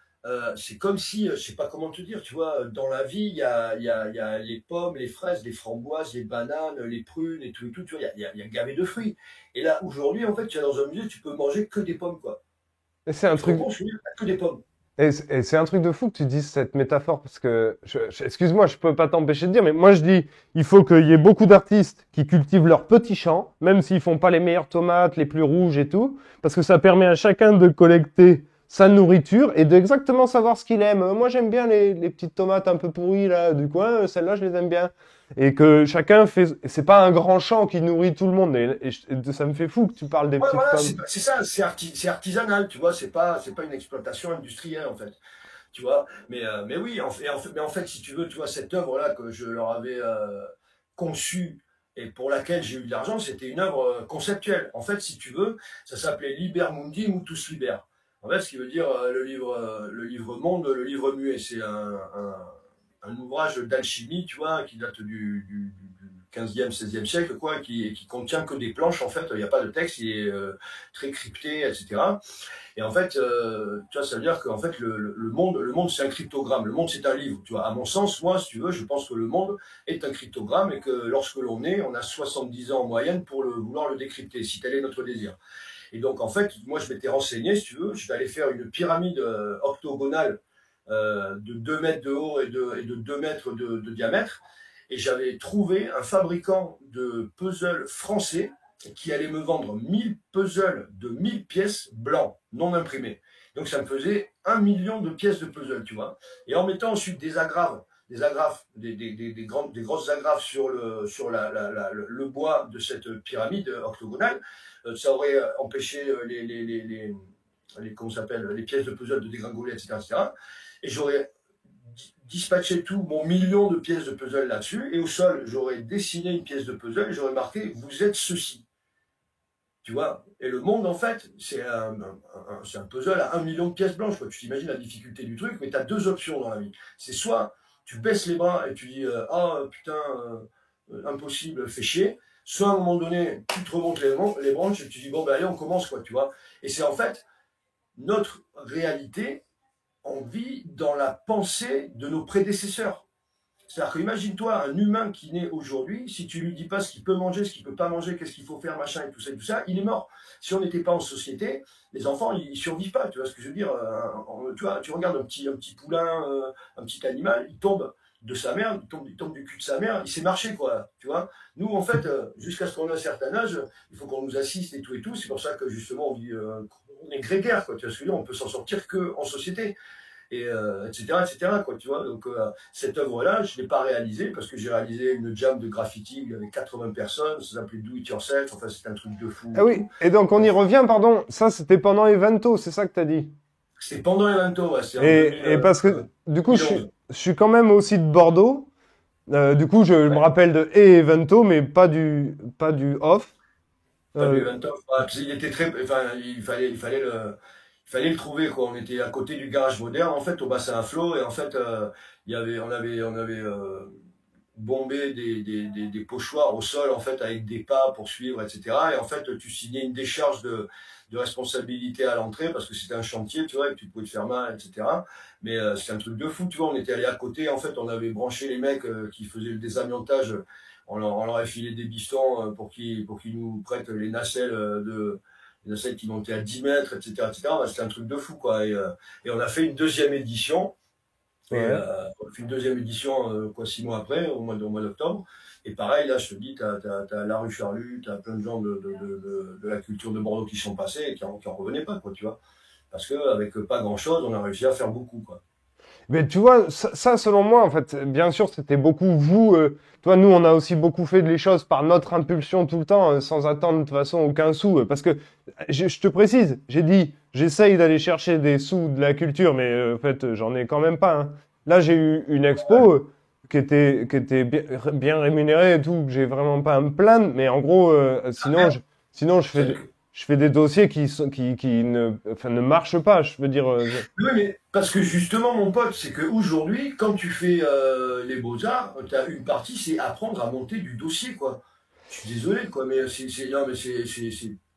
c'est comme si, je sais pas comment te dire, tu vois, dans la vie, il y a les pommes, les fraises, les framboises, les bananes, les prunes et tout, tu vois, il y a gavé de fruits. Et là, aujourd'hui, en fait, tu es dans un musée, tu peux manger que des pommes, quoi. C'est un Tu comprends truc... ce que je veux dire? Que des pommes. Et c'est un truc de fou que tu dises cette métaphore, parce que, excuse-moi, je peux pas t'empêcher de dire, mais moi je dis, il faut qu'il y ait beaucoup d'artistes qui cultivent leurs petits champs, même s'ils font pas les meilleures tomates, les plus rouges et tout, parce que ça permet à chacun de collecter sa nourriture et d'exactement savoir ce qu'il aime. Moi j'aime bien les petites tomates un peu pourries là du coin, celles-là je les aime bien. Et que chacun fait, c'est pas un grand champ qui nourrit tout le monde, et ça me fait fou que tu parles des Ouais, petites voilà, pommes. c'est ça, c'est artisanal, tu vois, c'est pas une exploitation industrielle, en fait. Tu vois, mais oui, mais en fait, si tu veux, tu vois, cette œuvre-là que je leur avais conçue et pour laquelle j'ai eu de l'argent, c'était une œuvre conceptuelle. En fait, si tu veux, ça s'appelait Liber Mundi Mutus Liber. En fait, ce qui veut dire le livre monde, le livre muet. C'est un ouvrage d'alchimie, tu vois, qui date du 15e, 16e siècle, quoi, qui contient que des planches, en fait. Il n'y a pas de texte, il est très crypté, etc. Et en fait, tu vois, ça veut dire qu'en fait, le monde, c'est un cryptogramme. Le monde, c'est un livre. Tu vois, à mon sens, moi, si tu veux, je pense que le monde est un cryptogramme et que lorsque l'on est, on a 70 ans en moyenne pour vouloir le décrypter, si tel est notre désir. Et donc, en fait, moi, je m'étais renseigné, si tu veux, je vais aller faire une pyramide octogonale de 2 mètres de haut et de 2 mètres de diamètre. Et j'avais trouvé un fabricant de puzzles français qui allait me vendre 1000 puzzles de 1000 pièces blancs, non imprimés. Donc ça me faisait 1 million de pièces de puzzle, tu vois. Et en mettant ensuite des agrafes, des grosses agrafes sur le bois de cette pyramide octogonale, ça aurait empêché comment s'appelle, les pièces de puzzle de dégringoler, etc., etc. Et j'aurais dispatché tout mon million de pièces de puzzle là-dessus, et au sol, j'aurais dessiné une pièce de puzzle, et j'aurais marqué vous êtes ceci. Tu vois. Et le monde, en fait, c'est un puzzle à 1 million de pièces blanches, quoi. Tu t'imagines la difficulté du truc, mais tu as deux options dans la vie. C'est soit tu baisses les bras et tu dis ah putain, impossible, fais chier. Soit à un moment donné, tu te remontes les branches et tu dis bon, ben allez, on commence, quoi, tu vois. Et c'est en fait notre réalité, on vit dans la pensée de nos prédécesseurs. C'est-à-dire que imagine-toi un humain qui naît aujourd'hui, si tu lui dis pas ce qu'il peut manger, ce qu'il peut pas manger, qu'est-ce qu'il faut faire, machin et tout ça, il est mort. Si on n'était pas en société, les enfants ils survivent pas. Tu vois ce que je veux dire? Tu vois, tu regardes un petit poulain, un petit animal, il tombe de sa mère, il tombe du cul de sa mère, il sait marcher quoi. Tu vois? Nous en fait, jusqu'à ce qu'on ait un certain âge, il faut qu'on nous assiste et tout et tout. C'est pour ça que justement on est grégaire quoi. Tu vois ce que je veux dire? On peut s'en sortir que en société. et etc., quoi, tu vois. Donc, cette œuvre-là, je l'ai pas réalisée parce que j'ai réalisé une jam de graffiti avec 80 personnes, ça s'appelait Do It Yourself, enfin, c'était un truc de fou Ah et oui, tout. et donc on y revient, pardon, ça c'était pendant Evento, c'est ça que t'as dit. C'était pendant Evento, ouais, c'est en 2000, Et parce que du coup, 2011. je suis quand même aussi de Bordeaux. Du coup, je me Ouais, rappelle de et Evento, mais pas du off. pas du Euh, Evento. Ouais, il était très, enfin, il fallait le trouver, quoi. On était à côté du garage moderne, en fait, au bassin à flot, et en fait, on avait bombé des pochoirs au sol, en fait, avec des pas pour suivre, etc. Et en fait, tu signais une décharge de responsabilité à l'entrée parce que c'était un chantier, tu vois, et que tu pouvais te faire mal, etc. Mais c'est un truc de fou, tu vois. On était allé à côté, en fait, on avait branché les mecs qui faisaient le désamiantage. On leur a filé des bifetons pour qu'ils nous prêtent les nacelles qui montaient à 10 mètres, etc., etc. C'était un truc de fou, quoi. Et on a fait une deuxième édition. Et ouais. on fait une deuxième édition, quoi, 6 mois après, au mois d'octobre. Et pareil, là, je te dis, t'as la rue Charlut, t'as plein de gens de la culture de Bordeaux qui sont passés et qui en revenaient pas, quoi, tu vois. Parce que avec pas grand chose, on a réussi à faire beaucoup, quoi. Mais tu vois, selon moi, en fait, bien sûr, c'était beaucoup vous. Toi, nous, on a aussi beaucoup fait les choses par notre impulsion tout le temps, sans attendre de toute façon aucun sou. Parce que, je te précise, j'ai dit, j'essaye d'aller chercher des sous de la culture, mais en fait, j'en ai quand même pas. Hein. Là, j'ai eu une expo qui était bien rémunérée et tout, que j'ai vraiment pas à me plaindre. Mais en gros, sinon, C'est- je fais des dossiers qui enfin, ne marchent pas. Je veux dire, Oui, mais parce que justement, mon pote, c'est qu'aujourd'hui, quand tu fais les beaux-arts, tu as une partie, c'est apprendre à monter du dossier, quoi. Je suis désolé, quoi, mais non, mais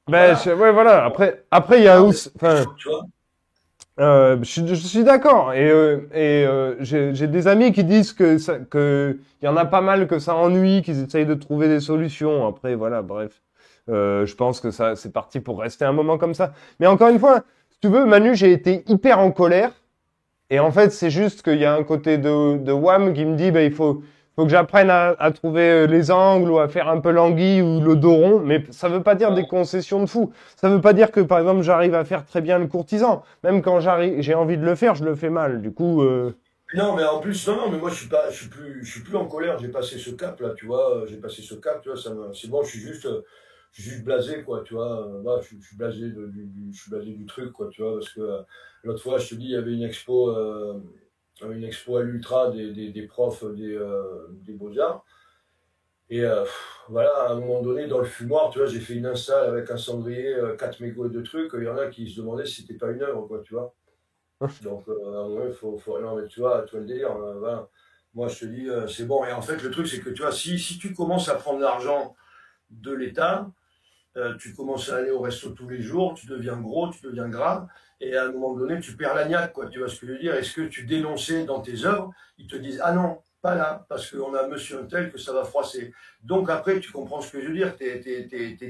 ben, voilà. ouais, voilà. Après, il y a Non, mais, aussi, enfin, tu vois. je suis d'accord. J'ai des amis qui disent que il y en a pas mal que ça ennuie, qu'ils essayent de trouver des solutions. Après, voilà, bref. Je pense que ça, c'est parti pour rester un moment comme ça. Mais encore une fois, si tu veux, Manu, j'ai été hyper en colère. Et en fait, c'est juste qu'il y a un côté de Wham qui me dit, bah, faut que j'apprenne à trouver les angles ou à faire un peu l'anguille ou le dos rond. Mais ça veut pas dire des concessions de fou. Ça veut pas dire que, par exemple, j'arrive à faire très bien le courtisan. Même quand j'ai envie de le faire, je le fais mal. Du coup, Non, mais en plus, non, non, mais moi, je suis plus en colère. J'ai passé ce cap, là, tu vois. J'ai passé ce cap, tu vois. C'est bon, je suis juste blasé, quoi, tu vois. Bah, je suis blasé je suis blasé du truc, quoi, tu vois. Parce que l'autre fois, je te dis, il y avait une expo à l'Ultra des profs des Beaux-Arts. Et voilà, à un moment donné, dans le fumoir, tu vois, j'ai fait une install avec un cendrier, 4 mégots de trucs. Il y en a qui se demandaient si c'était pas une œuvre, quoi, tu vois. Donc, à un moment, non, mais tu vois le délire, voilà. Moi, je te dis, c'est bon. Et en fait, le truc, c'est que, tu vois, si tu commences à prendre l'argent de l'État, tu commences à aller au resto tous les jours, tu deviens gros, tu deviens gras, et à un moment donné, tu perds la niaque, quoi. Tu vois ce que je veux dire? Est-ce que tu dénonçais dans tes œuvres, ils te disent, ah non, pas là, parce qu'on a monsieur un tel que ça va froisser. Donc après, tu comprends ce que je veux dire, t'es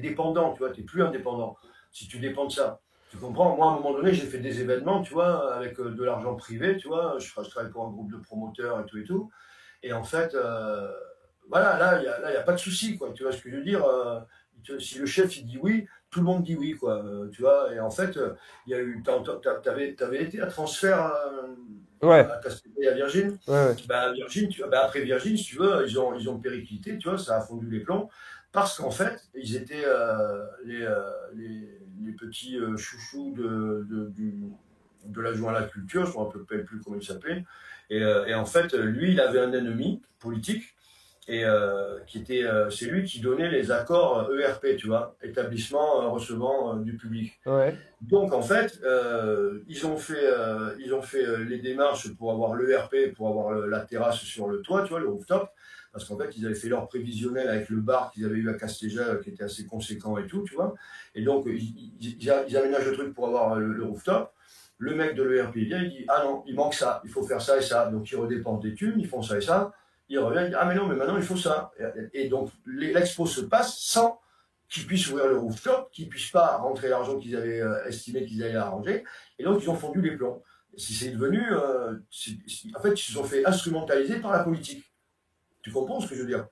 dépendant, tu vois, t'es plus indépendant, si tu dépends de ça. Tu comprends? Moi, à un moment donné, j'ai fait des événements, tu vois, avec de l'argent privé, tu vois, je travaille pour un groupe de promoteurs et tout et tout. Et en fait, voilà, là, y a pas de souci, quoi. Tu vois ce que je veux dire? Si le chef il dit oui, tout le monde dit oui, quoi. Tu vois. Et en fait, il y a eu, t'avais été à transfert ouais, à Castellet et à Virgin. ouais, ouais. Ben, Virgin, après Virgin, si tu veux, ils ont périclité, tu vois, ça a fondu les plombs. Parce qu'en fait, ils étaient les petits chouchous de l'adjoint à la culture, je ne me rappelle plus comment il s'appelait. Et en fait, lui, il avait un ennemi politique et c'est lui qui donnait les accords ERP, tu vois, établissement recevant du public. Ouais. Donc en fait, ils ont fait les démarches pour avoir l'ERP, pour avoir la terrasse sur le toit, tu vois, le rooftop, parce qu'en fait ils avaient fait leur prévisionnel avec le bar qu'ils avaient eu à Castéja, qui était assez conséquent et tout, tu vois. Et donc ils aménagent le truc pour avoir le rooftop. Le mec de l'ERP vient, il dit ah non, il manque ça, il faut faire ça et ça. Donc ils redépensent des thunes, ils font ça et ça. Il revient, il dit ah mais non, mais maintenant il faut ça. Et donc l'expo se passe sans qu'ils puissent ouvrir le rooftop, qu'ils puissent pas rentrer l'argent qu'ils avaient estimé qu'ils allaient arranger. Et donc, ils ont fondu les plombs. Si c'est devenu, en fait, ils se sont fait instrumentaliser par la politique. Tu comprends ce que je veux dire?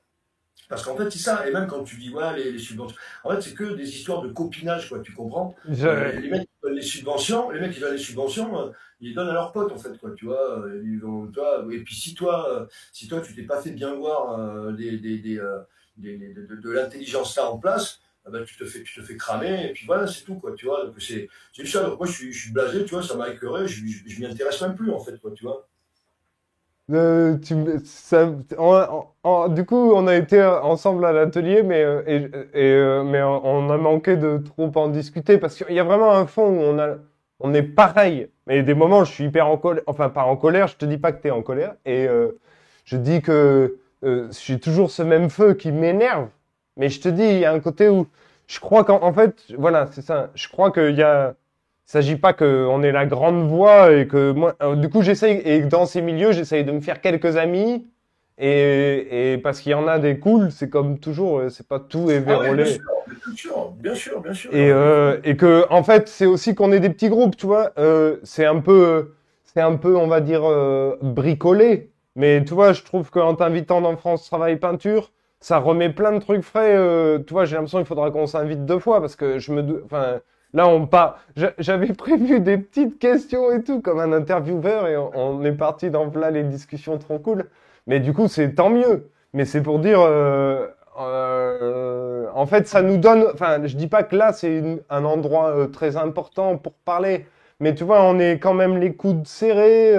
Parce qu'en fait, c'est ça. Et même quand tu dis, voilà, les subventions. En fait, c'est que des histoires de copinage, quoi. Tu comprends? Je- Les mecs veulent des subventions, les mecs qui donnent des subventions, ils les donnent à leurs potes en fait, quoi, tu vois. Et puis si toi tu t'es pas fait bien voir de l'intelligence là en place, ah ben, tu te fais cramer et puis voilà, c'est tout, quoi, tu vois. Donc c'est ça. Donc moi je suis blasé, tu vois, ça m'a écœuré, je m'y intéresse même plus en fait, quoi, tu vois. Du coup, on a été ensemble à l'atelier, mais on a manqué de trop en discuter parce qu'il y a vraiment un fond où on est pareil. Mais des moments, je suis hyper en colère, enfin pas en colère. Je te dis pas que t'es en colère, je dis que je suis toujours ce même feu qui m'énerve. Mais je te dis, il y a un côté où je crois qu'en fait, voilà, c'est ça. Je crois qu'il y a il s'agit pas qu'on ait la grande voix et que moi, du coup, j'essaye, et dans ces milieux, j'essaye de me faire quelques amis. Et parce qu'il y en a des cools, c'est comme toujours, c'est pas tout est Ah oui, vérolé. bien sûr, bien sûr. Et que, en fait, c'est aussi qu'on est des petits groupes, tu vois. C'est un peu, on va dire, bricolé. Mais tu vois, je trouve qu'en t'invitant dans France Travail Peinture, ça remet plein de trucs frais. Tu vois, j'ai l'impression qu'il faudra qu'on s'invite 2 fois parce que enfin, là, j'avais prévu des petites questions et tout, comme un intervieweur, et on est parti dans là les discussions trop cool. Mais du coup, c'est tant mieux. Mais c'est pour dire, en fait, ça nous donne. Enfin, je dis pas que là, c'est un endroit très important pour parler. Mais tu vois, on est quand même les coudes serrés.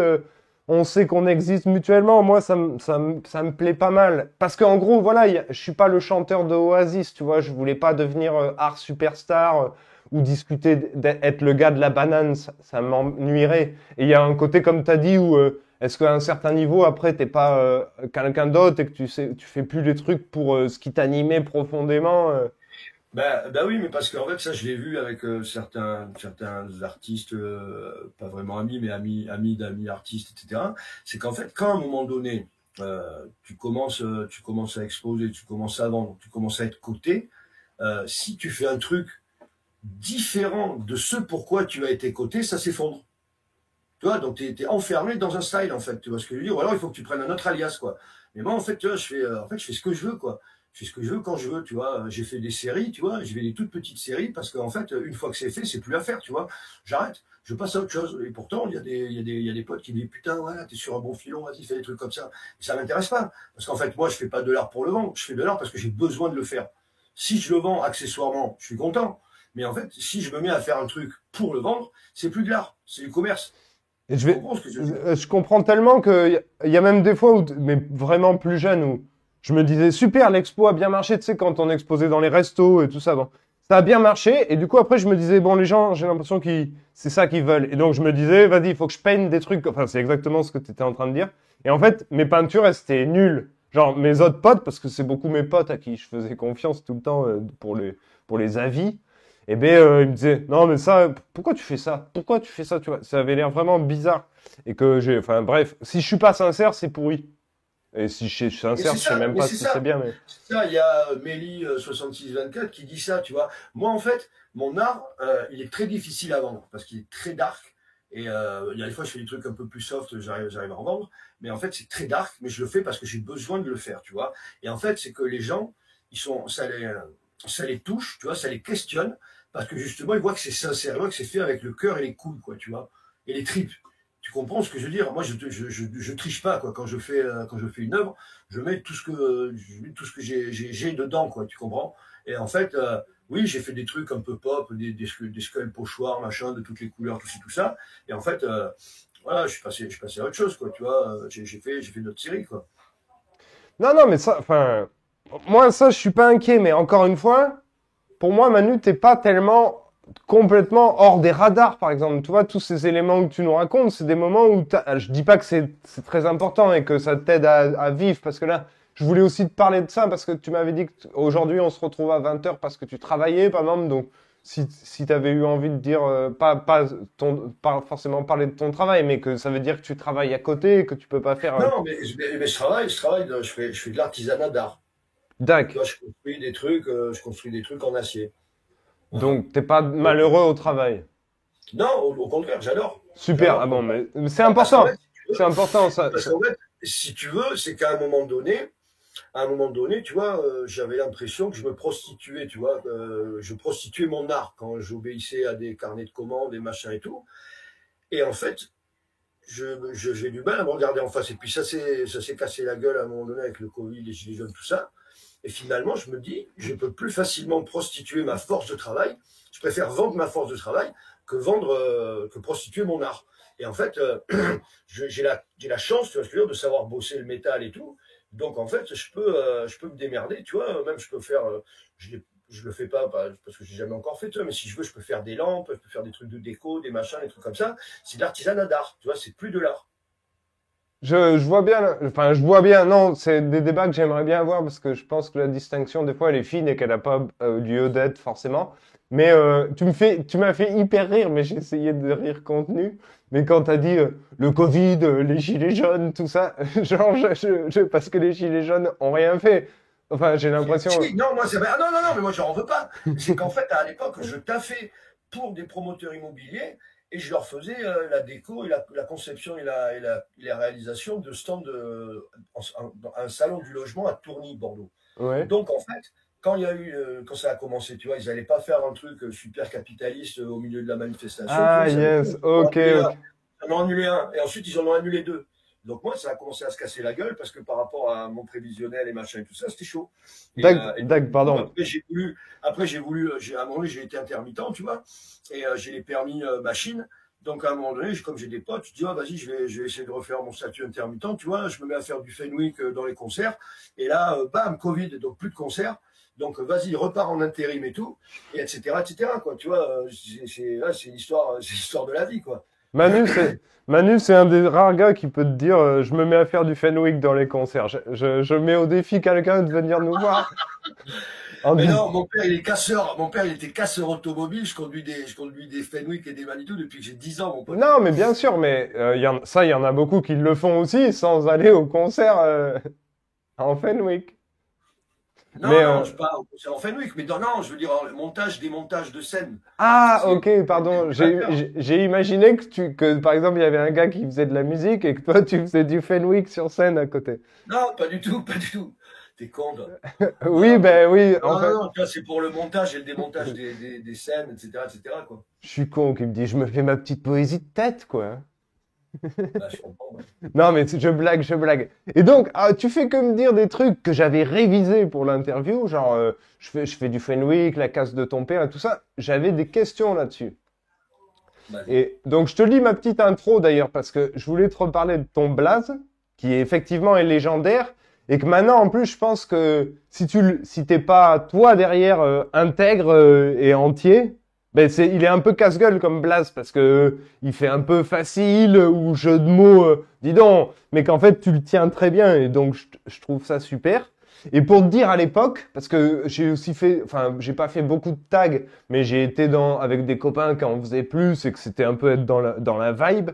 On sait qu'on existe mutuellement. Moi, ça me plaît pas mal. Parce qu'en gros, voilà, je suis pas le chanteur de Oasis, tu vois. Je voulais pas devenir art superstar ou discuter d'être le gars de la banane. Ça m'ennuierait. Et il y a un côté, comme tu as dit, où est-ce qu'à un certain niveau, après, t'es pas quelqu'un d'autre et que tu fais plus les trucs pour ce qui t'animait profondément. Bah oui, mais parce qu'en fait, ça, je l'ai vu avec certains artistes, pas vraiment amis, mais amis d'amis artistes, etc. C'est qu'en fait, quand à un moment donné, tu commences à exposer, tu commences à vendre, tu commences à être coté, si tu fais un truc différent de ce pourquoi tu as été coté, ça s'effondre. Tu vois, donc t'es enfermé dans un style, en fait. Tu vois ce que je veux dire? Ou alors il faut que tu prennes un autre alias, quoi. Mais moi, en fait, tu vois, je fais ce que je veux, quoi. Je fais ce que je veux quand je veux, tu vois. J'ai fait des séries, tu vois. Je fais des toutes petites séries parce qu'en fait, une fois que c'est fait, c'est plus à faire, tu vois. J'arrête. Je passe à autre chose. Et pourtant, il y a des potes qui me disent, putain, voilà, t'es sur un bon filon, vas-y, fais des trucs comme ça. Et ça m'intéresse pas. Parce qu'en fait, moi, je fais pas de l'art pour le vendre. Je fais de l'art parce que j'ai besoin de le faire. Si je le vends accessoirement, je suis content. Mais en fait, si je me mets à faire un truc pour le vendre, c'est plus de l'art, c'est du commerce. Et Tu comprends ce que je veux dire? je comprends tellement que y a même des fois où, mais vraiment plus jeune, où je me disais super, l'expo a bien marché, tu sais, quand on exposait dans les restos et tout ça. Bon, ça a bien marché. Et du coup, après, je me disais, bon, les gens, j'ai l'impression qu'ils, c'est ça qu'ils veulent. Et donc, je me disais, vas-y, il faut que je peigne des trucs. Enfin, c'est exactement ce que tu étais en train de dire. Et en fait, mes peintures, elles, c'était nul. Genre, mes autres potes, parce que c'est beaucoup mes potes à qui je faisais confiance tout le temps pour les avis. Et ben, il me disait, non, mais ça, pourquoi tu fais ça? Pourquoi tu fais ça? Tu vois, ça avait l'air vraiment bizarre. Et que enfin, bref, si je suis pas sincère, c'est pourri. Et si je suis Et sincère, c'est je sais ça, même mais pas c'est si c'est ça. bien, mais. C'est ça, il y a Mélie 6624 qui dit ça, tu vois. Moi, en fait, mon art, il est très difficile à vendre parce qu'il est très dark. Et il y a des fois, je fais des trucs un peu plus soft, j'arrive à en vendre. Mais en fait, c'est très dark, mais je le fais parce que j'ai besoin de le faire, tu vois. Et en fait, c'est que les gens, ça les touche, tu vois, ça les questionne parce que justement, ils voient que c'est sincère, ils voient que c'est fait avec le cœur et les couilles, quoi, tu vois, et les tripes. Tu comprends ce que je veux dire? Moi, je triche pas, quoi. Quand je fais une œuvre, je mets tout ce que j'ai dedans, quoi. Tu comprends? Et en fait, oui, j'ai fait des trucs un peu pop, des skulls pochoirs, machin, de toutes les couleurs, tout ci, tout ça. Et en fait, voilà, je suis passé à autre chose, quoi. Tu vois, j'ai fait d'autres séries, quoi. Non, non, mais ça, enfin, moi, ça, je suis pas inquiet, mais encore une fois, pour moi, Manu, t'es pas tellement complètement hors des radars, par exemple. Tu vois, tous ces éléments que tu nous racontes, c'est des moments où je dis pas que c'est très important et que ça t'aide à vivre, parce que là, je voulais aussi te parler de ça, parce que tu m'avais dit qu'aujourd'hui, on se retrouve à 20h parce que tu travaillais, par exemple, donc, si tu avais eu envie de dire, pas forcément parler de ton travail, mais que ça veut dire que tu travailles à côté et que tu peux pas faire, Non, mais je fais de l'artisanat d'art. Tu dac. vois, je construis des trucs en acier. Voilà. Donc, t'es pas malheureux au travail. Non, au contraire, j'adore. Super. Ah J'adore. bon, mais c'est Parce qu'en fait, important. si tu veux, C'est important, ça. parce qu'en fait, si tu veux, c'est qu'à un moment donné, à un moment donné, tu vois, j'avais l'impression que je me prostituais, tu vois, je prostituais mon art quand j'obéissais à des carnets de commandes, des machins et tout. Et en fait, j'ai du mal à me regarder en face. Et puis ça s'est cassé la gueule à un moment donné avec le Covid, les gilets jaunes, tout ça. Et finalement, je me dis, je peux plus facilement prostituer ma force de travail. Je préfère vendre ma force de travail que prostituer mon art. Et en fait, j'ai la chance, tu vois ce que je veux dire, de savoir bosser le métal et tout. Donc en fait, je peux me démerder, tu vois. Même je peux faire, je le fais pas parce que j'ai jamais encore fait ça, mais si je veux, je peux faire des lampes, je peux faire des trucs de déco, des machins, des trucs comme ça. C'est de l'artisanat d'art, tu vois. C'est plus de l'art. Je vois bien, enfin, je vois bien, non, c'est des débats que j'aimerais bien avoir parce que je pense que la distinction, des fois, elle est fine et qu'elle n'a pas lieu d'être forcément. Mais tu m'as fait hyper rire, mais j'ai essayé de rire contenu. Mais quand t'as dit le Covid, les gilets jaunes, tout ça, genre, parce que les gilets jaunes ont rien fait. Enfin, j'ai l'impression. Si, non, moi, ah, non, non, non, mais moi, j'en veux pas. C'est qu'en fait, à l'époque, je taffais pour des promoteurs immobiliers et je leur faisais la déco et la conception et la réalisation de stands dans un salon du logement à Tourny, Bordeaux. Ouais. Donc, en fait, quand ça a commencé, tu vois, ils n'allaient pas faire un truc super capitaliste au milieu de la manifestation, tu vois, Ah, ils savaient yes, ok, ok. ils en ont annulé un, et ensuite ils en ont annulé deux. Donc moi, ça a commencé à se casser la gueule parce que par rapport à mon prévisionnel et machin et tout ça, c'était chaud. Et donc, du coup, Pardon. à un moment donné, j'ai été intermittent, tu vois, et j'ai les permis machine. Donc à un moment donné, comme j'ai des potes, je dis, ah, vas-y, je vais essayer de refaire mon statut intermittent, tu vois, je me mets à faire du Fenwick dans les concerts. Et là, bam, Covid, donc plus de concerts. Donc vas-y, repars en intérim et tout, et etc., quoi, tu vois, c'est l'histoire de la vie, quoi. Manu, c'est un des rares gars qui peut te dire, je me mets à faire du Fenwick dans les concerts. Je mets au défi quelqu'un de venir nous voir. En Mais dis- non, mon père, il est casseur. Mon père, il était casseur automobile. Je conduis des Fenwick et des Manitou depuis que j'ai 10 ans, mon pote. Non, mais bien sûr, mais ça, il y en a beaucoup qui le font aussi sans aller au concert en Fenwick. Mais Non, non, je pas au concert en Fenwick, mais non, non, je veux dire, le montage, démontage de scène. ah, C'est ok, pardon. des amateurs. J'ai imaginé que par exemple il y avait un gars qui faisait de la musique et que toi tu faisais du Fenwick sur scène à côté. Non, pas du tout, pas du tout. T'es con, toi. Non, Oui, non, ben oui, en non, non, fait, non, tu vois, c'est pour le montage et le démontage des scènes, quoi. je suis con qui me dit, je me fais ma petite poésie de tête, quoi. Bah, je comprends. Ouais. Non, mais je blague, je blague. Et donc, ah, tu fais que me dire des trucs que j'avais révisés pour l'interview, genre, je fais du Fenwick, la casse de ton père et tout ça. J'avais des questions là-dessus. Vas-y. Et donc, je te lis ma petite intro d'ailleurs, parce que je voulais te reparler de ton blaze, qui effectivement est légendaire, et que maintenant, en plus, je pense que si t'es pas toi derrière intègre et entier, ben il est un peu casse-gueule comme blaze, parce que il fait un peu facile ou jeu de mots, dis donc, mais qu'en fait, tu le tiens très bien, et donc je trouve ça super. Et pour te dire à l'époque, parce que j'ai aussi fait, enfin, j'ai pas fait beaucoup de tags, mais j'ai été avec des copains qui en faisaient plus et que c'était un peu être dans la vibe.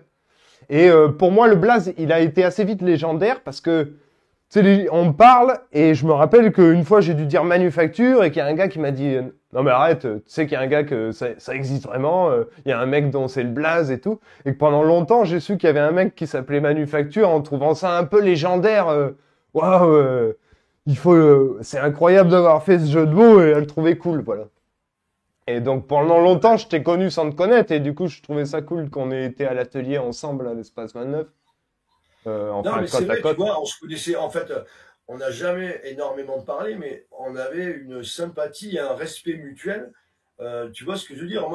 Et pour moi, le blaze, il a été assez vite légendaire parce que, tu sais, on me parle et je me rappelle qu'une fois j'ai dû dire manufacture et qu'il y a un gars qui m'a dit non mais arrête, tu sais qu'il y a un gars que ça existe vraiment, il y a un mec dont c'est le blaze et tout. Et que pendant longtemps, j'ai su qu'il y avait un mec qui s'appelait manufacture en trouvant ça un peu légendaire. Waouh, c'est incroyable d'avoir fait ce jeu de mots et à le trouver cool, voilà. Et donc pendant longtemps, je t'ai connu sans te connaître et du coup, je trouvais ça cool qu'on ait été à l'atelier ensemble à l'espace 29, Non, enfin mais c'est côte à vrai, tu côte. vois, on se connaissait, en fait, on n'a jamais énormément parlé, mais on avait une sympathie et un respect mutuel. Tu vois ce que je veux dire?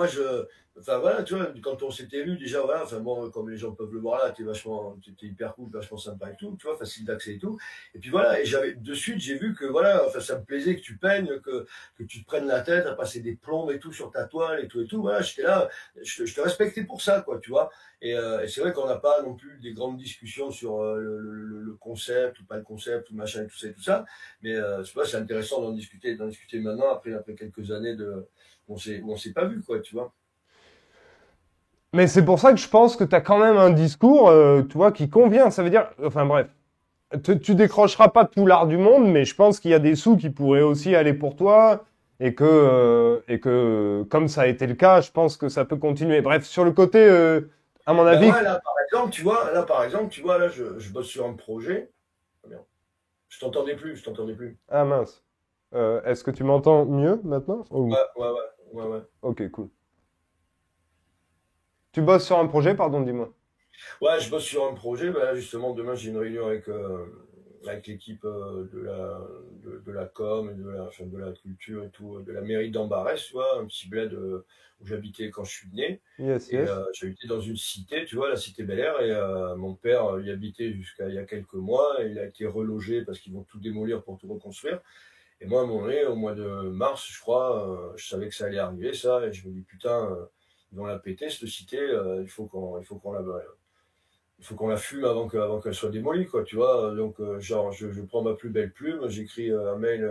Enfin voilà, tu vois, quand on s'était vu, déjà, voilà, enfin bon, comme les gens peuvent le voir là, t'étais hyper cool, vachement sympa et tout, tu vois, facile d'accès et tout. Et puis voilà, et de suite, j'ai vu que voilà, enfin, ça me plaisait que tu peignes, que tu te prennes la tête à passer des plombs et tout sur ta toile et tout, voilà, j'étais là, je te respectais pour ça, quoi, tu vois. Et c'est vrai qu'on n'a pas non plus des grandes discussions sur le concept ou pas le concept ou machin et tout ça. Mais je sais pas, c'est intéressant d'en discuter maintenant après quelques années où on s'est pas vu, quoi, tu vois. Mais c'est pour ça que je pense que tu as quand même un discours, tu vois, qui convient. Ça veut dire, enfin bref, tu décrocheras pas tout l'art du monde, mais je pense qu'il y a des sous qui pourraient aussi aller pour toi et que comme ça a été le cas, je pense que ça peut continuer. Bref, sur le côté, à mon Ben avis, ouais, là par exemple, tu vois, là je bosse sur un projet. Ah, merde. Je t'entendais plus, je t'entendais plus. Ah mince. Est-ce que tu m'entends mieux maintenant? Ouais, ouais, ouais, ouais, ouais. Ok, cool. Tu bosses sur un projet, pardon, dis-moi. Ouais, je bosse sur un projet. Bah, là, justement, demain, j'ai une réunion avec l'équipe de la com et enfin, de la culture et tout, de la mairie d'Ambarès, tu vois, un petit bled où j'habitais quand je suis né. Yes, Et yes. j'habitais dans une cité, tu vois, la cité Bel Air, et mon père y habitait jusqu'à il y a quelques mois. Et il a été relogé parce qu'ils vont tout démolir pour tout reconstruire. Et moi, à un moment donné, au mois de mars, je crois, je savais que ça allait arriver, ça, et je me dis, putain, ils vont la péter, cette cité, il faut qu'on la fume avant qu'elle soit démolie, quoi, tu vois. Donc, genre, je prends ma plus belle plume, j'écris un mail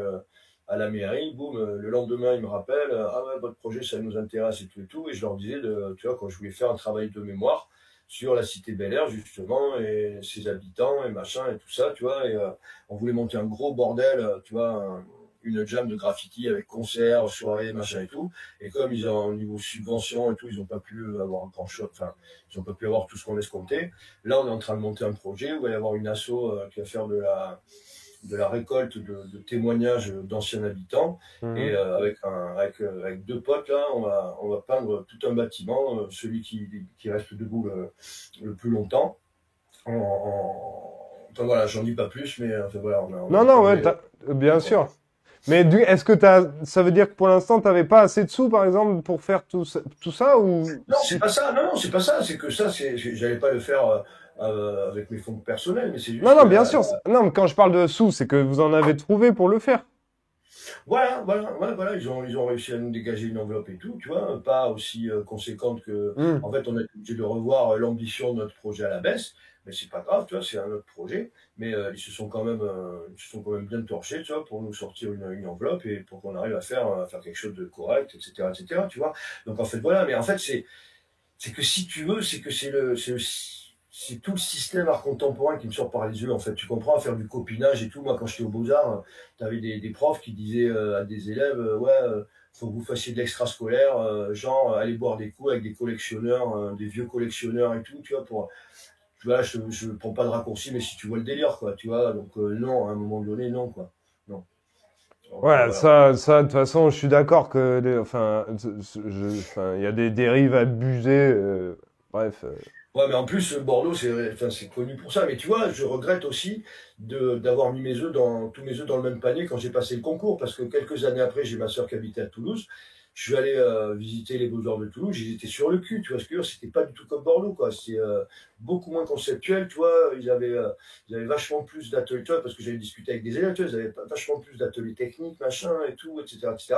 à la mairie, boum, le lendemain, ils me rappellent, ah ouais, votre projet, ça nous intéresse et tout, et je leur disais, tu vois, quand je voulais faire un travail de mémoire sur la cité Bel Air, justement, et ses habitants, et machin, et tout ça, tu vois, et on voulait monter un gros bordel, tu vois, une jam de graffiti avec concerts, soirées, machin et tout. Et comme ils ont, au niveau subvention et tout, ils n'ont pas pu avoir grand chose, enfin, ils n'ont pas pu avoir tout ce qu'on escomptait. Là, on est en train de monter un projet où il va y avoir une asso qui va faire de la récolte de témoignages d'anciens habitants. Et Mhm. avec deux potes, là, on va peindre tout un bâtiment, celui qui reste debout le plus longtemps. Enfin voilà, j'en dis pas plus, mais enfin, voilà, on a Non, un non, ouais, projet. bien sûr. Mais est-ce que ça veut dire que pour l'instant, t'avais pas assez de sous, par exemple, pour faire tout ça, ou Non, c'est si? pas ça. Non, non, c'est pas ça. C'est que ça, j'allais pas le faire avec mes fonds personnels, mais c'est Non, juste que non, bien sûr. Non, mais quand je parle de sous, c'est que vous en avez trouvé pour le faire. voilà, voilà, voilà, voilà, ils ont réussi à nous dégager une enveloppe et tout, tu vois, pas aussi conséquente que, Hmm. en fait, on a été obligé de revoir l'ambition de notre projet à la baisse, mais c'est pas grave, tu vois, c'est un autre projet, mais ils se sont quand même bien torchés, tu vois, pour nous sortir une enveloppe et pour qu'on arrive à faire quelque chose de correct, etc., tu vois. Donc en fait, voilà, mais en fait, c'est que si tu veux, c'est tout le système art contemporain qui me sort par les yeux, en fait. Tu comprends, à faire du copinage et tout. Moi, quand j'étais au Beaux-Arts, tu avais des profs qui disaient à des élèves, ouais, faut que vous fassiez de l'extrascolaire, genre, allez boire des coups avec des collectionneurs, des vieux collectionneurs et tout, tu vois, tu vois, je prends pas de raccourci, mais si tu vois le délire, quoi, tu vois. Donc, non, à un moment donné, non, quoi. Non. Donc, Ouais, voilà. de toute façon, je suis d'accord que, enfin, enfin, il y a des dérives abusées. Bref. Ouais, mais en plus, Bordeaux, enfin, c'est connu pour ça. Mais tu vois, je regrette aussi d'avoir mis tous mes œufs dans le même panier quand j'ai passé le concours, parce que quelques années après, j'ai ma sœur qui habitait à Toulouse. Je suis allé visiter les Beaux-Arts de Toulouse, ils étaient sur le cul, tu vois ce que je veux dire, c'était pas du tout comme Bordeaux, quoi. C'est beaucoup moins conceptuel, tu vois. Ils avaient vachement plus d'ateliers, tu vois, parce que j'avais discuté avec des élèves, tu vois, ils avaient vachement plus d'ateliers techniques, machin, et tout, etc., etc.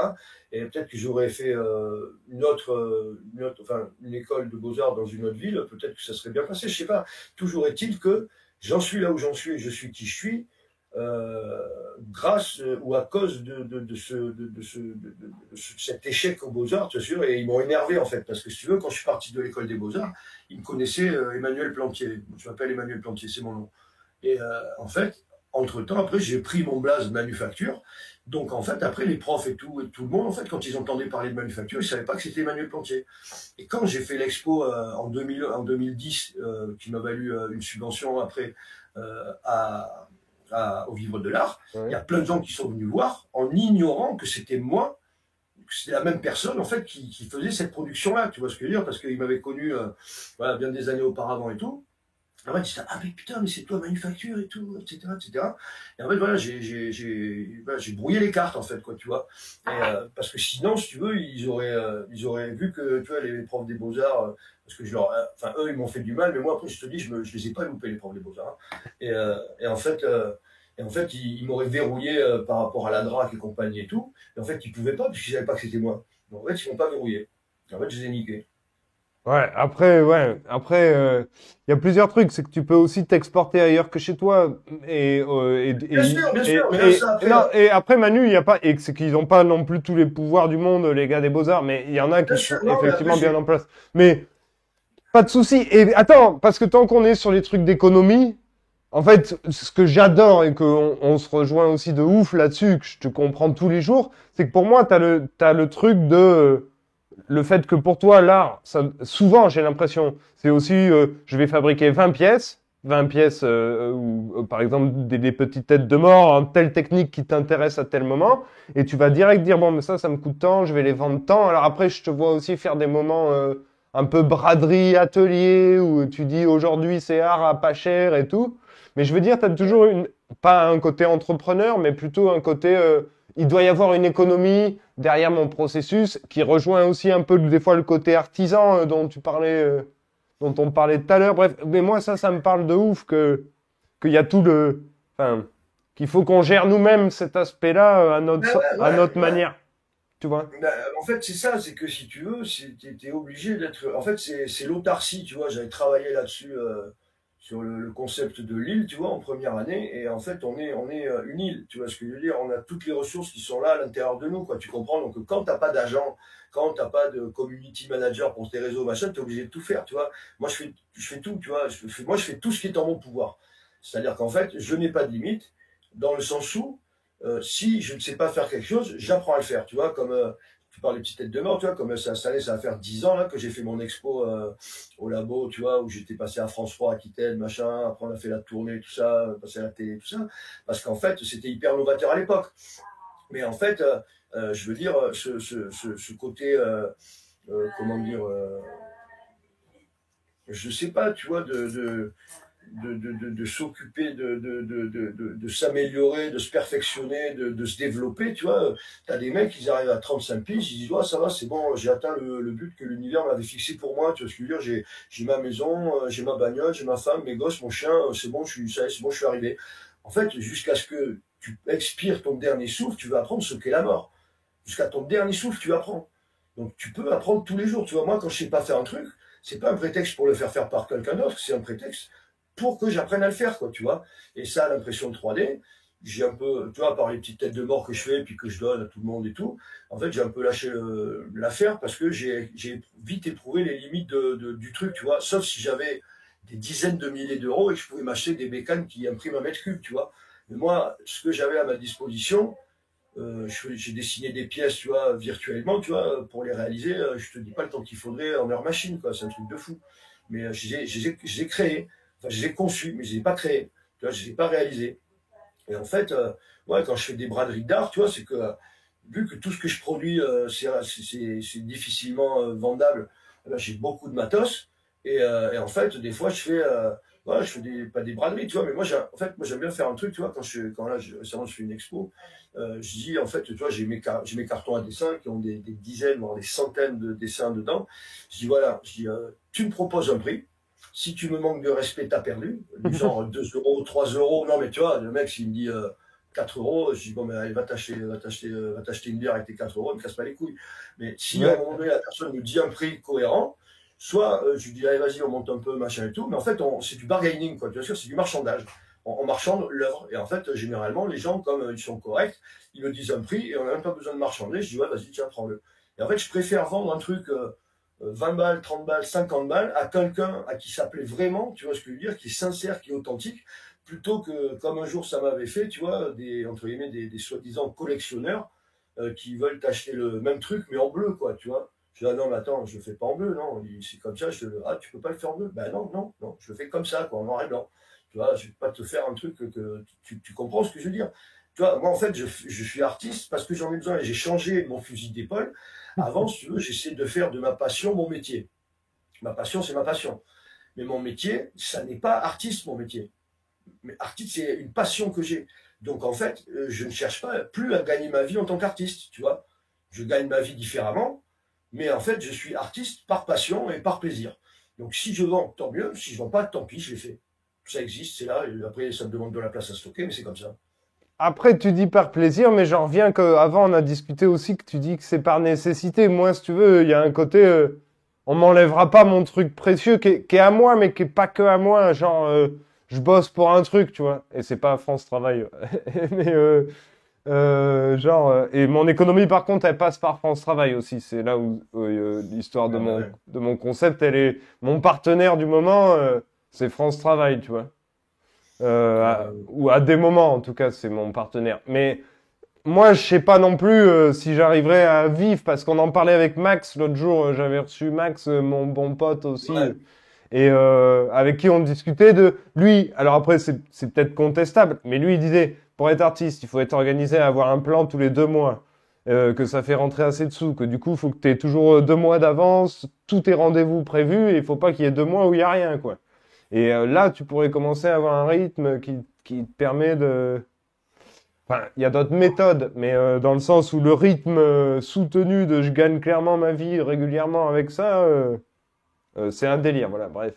Et peut-être que j'aurais fait enfin, une école de beaux-arts dans une autre ville, peut-être que ça serait bien passé, je sais pas. Toujours est-il que j'en suis là où j'en suis et je suis qui je suis, grâce ou à cause cet échec aux Beaux-Arts, tu sûr, et ils m'ont énervé en fait, parce que si tu veux, quand je suis parti de l'école des Beaux-Arts, ils me connaissaient Emmanuel Plantier. Je m'appelle Emmanuel Plantier, c'est mon nom. Et en fait, entre-temps, après, j'ai pris mon blaze manufacture. Donc, en fait, après, les profs et tout le monde, en fait, quand ils entendaient parler de manufacture, ils ne savaient pas que c'était Emmanuel Plantier. Et quand j'ai fait l'expo en 2010, qui m'a valu une subvention après euh, à, au Vivre de l'Art, il y Ouais. a plein de gens qui sont venus voir en ignorant que c'était moi, que c'était la même personne, en fait, qui faisait cette production-là. Tu vois ce que je veux dire? Parce qu'ils m'avaient connu voilà, bien des années auparavant et tout. En fait, j'étais, ah, mais putain, mais c'est toi, manufacture et tout, etc., etc. Et en fait, voilà, voilà, j'ai brouillé les cartes, en fait, quoi, tu vois. Et, parce que sinon, si tu veux, ils auraient vu que, tu vois, les profs des Beaux-Arts, parce que enfin, eux, ils m'ont fait du mal, mais moi, après, je te dis, je les ai pas loupés, les profs des Beaux-Arts, hein. Et en fait, ils m'auraient verrouillé par rapport à la DRAC et compagnie et tout. Et en fait, ils pouvaient pas, puisqu'ils savaient pas que c'était moi. Donc, en fait, ils m'ont pas verrouillé. En fait, je les ai niqués. Après, il y a plusieurs trucs. C'est que tu peux aussi t'exporter ailleurs que chez toi. Bien sûr, mais là, ça, après, Non, et après, Manu, il y a pas, et c'est qu'ils n'ont pas non plus tous les pouvoirs du monde, les gars des Beaux-Arts, mais il y en a bien qui sûr, sont non, mais après, effectivement bien en place. Mais pas de souci. Et attends, parce que tant qu'on est sur les trucs d'économie, en fait, ce que j'adore et on se rejoint aussi de ouf là-dessus, que je te comprends tous les jours, c'est que pour moi, t'as le truc de le fait que pour toi, l'art, souvent, j'ai l'impression, c'est aussi, je vais fabriquer 20 pièces, 20 pièces ou par exemple des petites têtes de mort, hein, telle technique qui t'intéresse à tel moment, et tu vas direct dire bon mais ça me coûte tant, je vais les vendre tant. Alors après je te vois aussi faire des moments un peu braderie atelier où tu dis aujourd'hui c'est art à pas cher et tout. Mais je veux dire t'as toujours pas un côté entrepreneur mais plutôt un côté il doit y avoir une économie derrière mon processus qui rejoint aussi un peu des fois le côté artisan dont on parlait tout à l'heure. Bref, mais moi, ça me parle de ouf qu'il y a tout enfin, qu'il faut qu'on gère nous-mêmes cet aspect-là Ben ouais, à ouais, notre ouais. manière. Tu vois? Ben, en fait, c'est ça, c'est que si tu veux, t'es obligé d'être. En fait, c'est l'autarcie, tu vois. J'avais travaillé là-dessus sur le concept de l'île, tu vois, en première année. Et en fait, on est une île, tu vois ce que je veux dire. On a toutes les ressources qui sont là à l'intérieur de nous, quoi. Tu comprends? Donc, quand t'as pas d'agent, quand t'as pas de community manager pour tes réseaux, machin, t'es obligé de tout faire, tu vois. Moi, je fais tout, tu vois. Moi, je fais tout ce qui est en mon pouvoir. C'est-à-dire qu'en fait, je n'ai pas de limite, dans le sens où si je ne sais pas faire quelque chose, j'apprends à le faire. Tu vois, comme tu parles des petites têtes de mort, tu vois, comme ça, cette année, ça va faire 10 ans là, que j'ai fait mon expo au labo, tu vois, où j'étais passé à France 3, Aquitaine, machin. Après, on a fait la tournée, tout ça, passé à la télé, tout ça. Parce qu'en fait, c'était hyper novateur à l'époque. Mais en fait, je veux dire, ce côté, comment dire, je sais pas, tu vois, de s'occuper, de s'améliorer, de se perfectionner, de se développer, tu vois. T'as des mecs, ils arrivent à 35 piges, ils disent, ouais, ça va, c'est bon, j'ai atteint le but que l'univers m'avait fixé pour moi, tu vois ce que je veux dire, j'ai ma maison, j'ai ma bagnole, j'ai ma femme, mes gosses, mon chien, c'est bon, ça y est, c'est bon, je suis arrivé. En fait, jusqu'à ce que tu expires ton dernier souffle, tu vas apprendre ce qu'est la mort. Jusqu'à ton dernier souffle, tu apprends. Donc tu peux apprendre tous les jours. Tu vois, moi, quand je sais pas faire un truc, c'est pas un prétexte pour le faire faire par quelqu'un d'autre, c'est un prétexte pour que j'apprenne à le faire, quoi, tu vois. Et ça, l'impression de 3D, j'ai un peu, tu vois, par les petites têtes de mort que je fais, puis que je donne à tout le monde et tout, en fait, j'ai un peu lâché l'affaire parce que j'ai vite éprouvé les limites du truc, tu vois. Sauf si j'avais des dizaines de milliers d'euros et que je pouvais m'acheter des bécanes qui impriment un mètre cube, tu vois. Mais moi, ce que j'avais à ma disposition, j'ai dessiné des pièces, tu vois, virtuellement, tu vois, pour les réaliser. Je te dis pas le temps qu'il faudrait en heure machine, quoi. C'est un truc de fou. Mais je les ai créés, enfin, je les ai conçus, mais je les ai pas créés. Tu vois, je les ai pas réalisés. Et en fait, ouais, quand je fais des braderies d'art, tu vois, c'est que vu que tout ce que je produis, c'est difficilement vendable, eh ben, j'ai beaucoup de matos. Et en fait, des fois, ouais, je fais pas des braderies, tu vois, mais en fait, moi, j'aime bien faire un truc, tu vois, quand là, récemment, je fais une expo, je dis, en fait, tu vois, j'ai mes cartons à dessin qui ont des dizaines, voire des centaines de dessins dedans. Je dis, voilà, tu me proposes un prix. Si tu me manques de respect, t'as perdu. Du genre 2 euros, 3 euros. Non, mais tu vois, le mec, s'il me dit 4 euros, je dis, bon, mais allez, va t'acheter une bière avec tes 4 euros, ne me casse pas les couilles. Mais si à un Ouais. moment donné, la personne me dit un prix cohérent, soit je lui dis, allez, vas-y, on monte un peu, machin et tout. Mais en fait, c'est du bargaining, quoi. Tu vois, c'est du marchandage. On marchande l'œuvre. Et en fait, généralement, les gens, comme ils sont corrects, ils me disent un prix et on n'a même pas besoin de marchander. Je dis, ouais, vas-y, tiens, prends-le. Et en fait, je préfère vendre un truc 20 balles, 30 balles, 50 balles à quelqu'un à qui ça plaît vraiment, tu vois ce que je veux dire, qui est sincère, qui est authentique, plutôt que, comme un jour ça m'avait fait, tu vois, entre guillemets, des soi-disant collectionneurs qui veulent t'acheter le même truc, mais en bleu, quoi, tu vois. Je dis, ah non, mais attends, je le fais pas en bleu, non, c'est comme ça, ah, tu peux pas le faire en bleu. Ben non, non, non, je le fais comme ça, quoi, en noir et blanc. Tu vois, je vais pas te faire un truc que tu comprends ce que je veux dire. Tu vois, moi, en fait, je suis artiste parce que j'en ai besoin et j'ai changé mon fusil d'épaule. Avant, si tu veux, j'essaie de faire de ma passion mon métier. Ma passion, c'est ma passion. Mais mon métier, ça n'est pas artiste, mon métier. Mais artiste, c'est une passion que j'ai. Donc, en fait, je ne cherche pas plus à gagner ma vie en tant qu'artiste, tu vois. Je gagne ma vie différemment, mais en fait, je suis artiste par passion et par plaisir. Donc, si je vends, tant mieux. Si je vends pas, tant pis, je l'ai fait. Ça existe, c'est là. Et après, ça me demande de la place à stocker, mais c'est comme ça. Après, tu dis par plaisir, mais j'en reviens qu'avant, on a discuté aussi que tu dis que c'est par nécessité. Moi, si tu veux, il y a un côté, on m'enlèvera pas mon truc précieux qui est à moi, mais qui est pas que à moi. Genre, je bosse pour un truc, tu vois. Et c'est pas France Travail. Mais, et mon économie, par contre, elle passe par France Travail aussi. C'est là où l'histoire Ah, bah ouais. de mon concept, elle est, mon partenaire du moment, c'est France Travail, tu vois. Euh, Ou à des moments, en tout cas, c'est mon partenaire. Mais moi, je sais pas non plus si j'arriverai à vivre, parce qu'on en parlait avec Max l'autre jour. J'avais reçu Max, mon bon pote aussi. ouais. et avec qui on discutait de lui. Alors après, c'est peut-être contestable, mais lui, il disait, pour être artiste, il faut être organisé à avoir un plan tous les 2 mois, que ça fait rentrer assez de sous, que du coup, il faut que tu aies toujours 2 mois d'avance, tous tes rendez-vous prévus, et il faut pas qu'il y ait 2 mois où il y a rien, quoi. Et là, tu pourrais commencer à avoir un rythme qui te permet de... Enfin, il y a d'autres méthodes, mais dans le sens où le rythme soutenu de je gagne clairement ma vie régulièrement avec ça, c'est un délire, voilà, bref.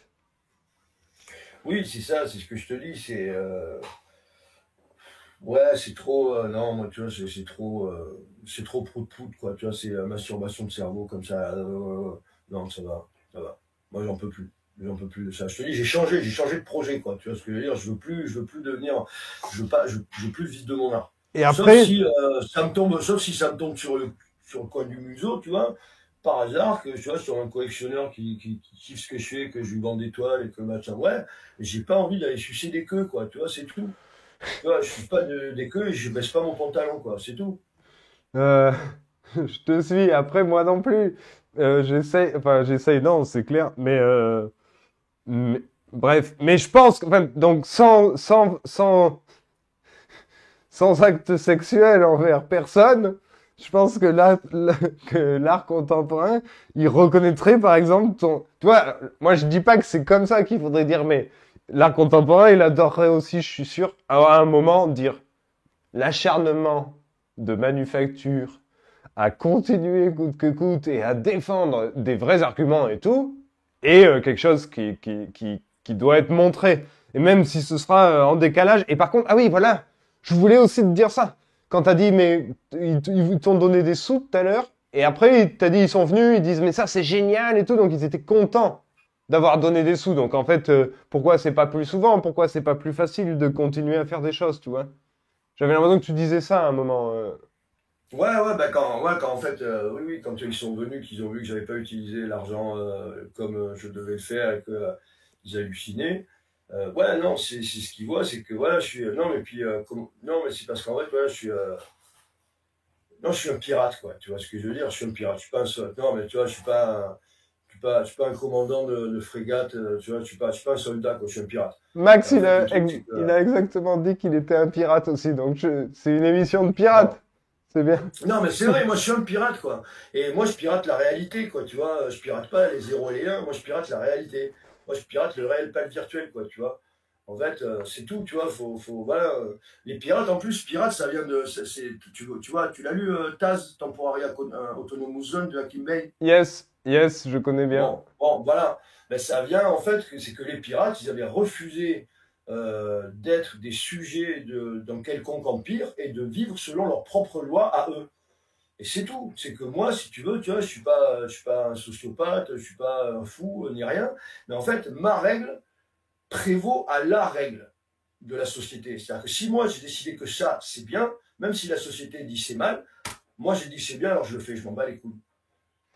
Oui, c'est ça, c'est ce que je te dis, ouais, c'est trop, non, moi, tu vois, c'est trop prout-prout, quoi, tu vois, c'est la masturbation de cerveau, comme ça, non, ça va. Moi, j'en peux plus de ça. Je te dis, j'ai changé de projet, quoi, tu vois ce que je veux dire, je veux plus devenir, je veux plus vivre de mon art. Et après, Sauf si ça me tombe sur le coin du museau, tu vois, par hasard, que, tu vois, sur un collectionneur qui kiffe ce que je fais, que je lui vends des toiles et que machin, ouais, j'ai pas envie d'aller sucer des queues, quoi, tu vois, c'est tout. Tu vois, je suis pas des queues et je baisse pas mon pantalon, quoi, c'est tout. euh, je te suis, après moi non plus. J'essaye, non, c'est clair, mais- bref, mais je pense, enfin, donc sans acte sexuel envers personne, je pense que que l'art contemporain, il reconnaîtrait par exemple ton... Tu vois, moi je dis pas que c'est comme ça qu'il faudrait dire, mais l'art contemporain, il adorerait aussi, je suis sûr, à un moment dire l'acharnement de manufacture à continuer coûte que coûte et à défendre des vrais arguments et tout, et quelque chose qui doit être montré. Et même si ce sera en décalage. Et par contre, ah oui, voilà, je voulais aussi te dire ça. Quand t'as dit, mais ils t'ont donné des sous tout à l'heure, et après, t'as dit, ils sont venus, ils disent, mais ça, c'est génial et tout, donc ils étaient contents d'avoir donné des sous. Donc en fait, pourquoi c'est pas plus souvent? Pourquoi c'est pas plus facile de continuer à faire des choses, tu vois? J'avais l'impression que tu disais ça à un moment. Ouais, bah quand en fait, oui, oui, quand ils sont venus, qu'ils ont vu que j'avais pas utilisé l'argent comme je devais le faire et que ils hallucinaient. Ouais, non, c'est ce qu'ils voient, c'est que voilà, je suis non, mais puis non, mais c'est parce qu'en fait, voilà, non, je suis un pirate, quoi. Tu vois ce que je veux dire? Je suis un pirate. Je suis pas un non, mais tu vois, je suis pas un commandant de frégate. Tu vois, je suis pas un soldat, quoi. Je suis un pirate. Et Max, en fait, le truc, c'est que il a exactement dit qu'il était un pirate aussi, donc c'est une émission de non. pirates. C'est bien. Non, mais c'est vrai, moi je suis un pirate, quoi. Et moi je pirate la réalité, quoi, tu vois. Je pirate pas les 0 et les 1, moi je pirate la réalité. Moi je pirate le réel, pas le virtuel, quoi, tu vois. En fait, c'est tout, tu vois. Voilà. Les pirates, en plus, pirate, ça vient de. Tu vois, tu l'as lu, Taz, Temporaria Autonomous Zone de Hakim Bey. Yes, yes, je connais bien. Bon, voilà. Ben, ça vient, en fait, c'est que les pirates, ils avaient refusé d'être des sujets d'un quelconque empire et de vivre selon leurs propres lois à eux. Et c'est tout. C'est que moi, si tu veux, tu vois, je suis pas un sociopathe, je suis pas un fou, ni rien. Mais en fait, ma règle prévaut à la règle de la société. C'est-à-dire que si moi, j'ai décidé que ça, c'est bien, même si la société dit c'est mal, moi, j'ai dit c'est bien, alors je le fais, je m'en bats les couilles.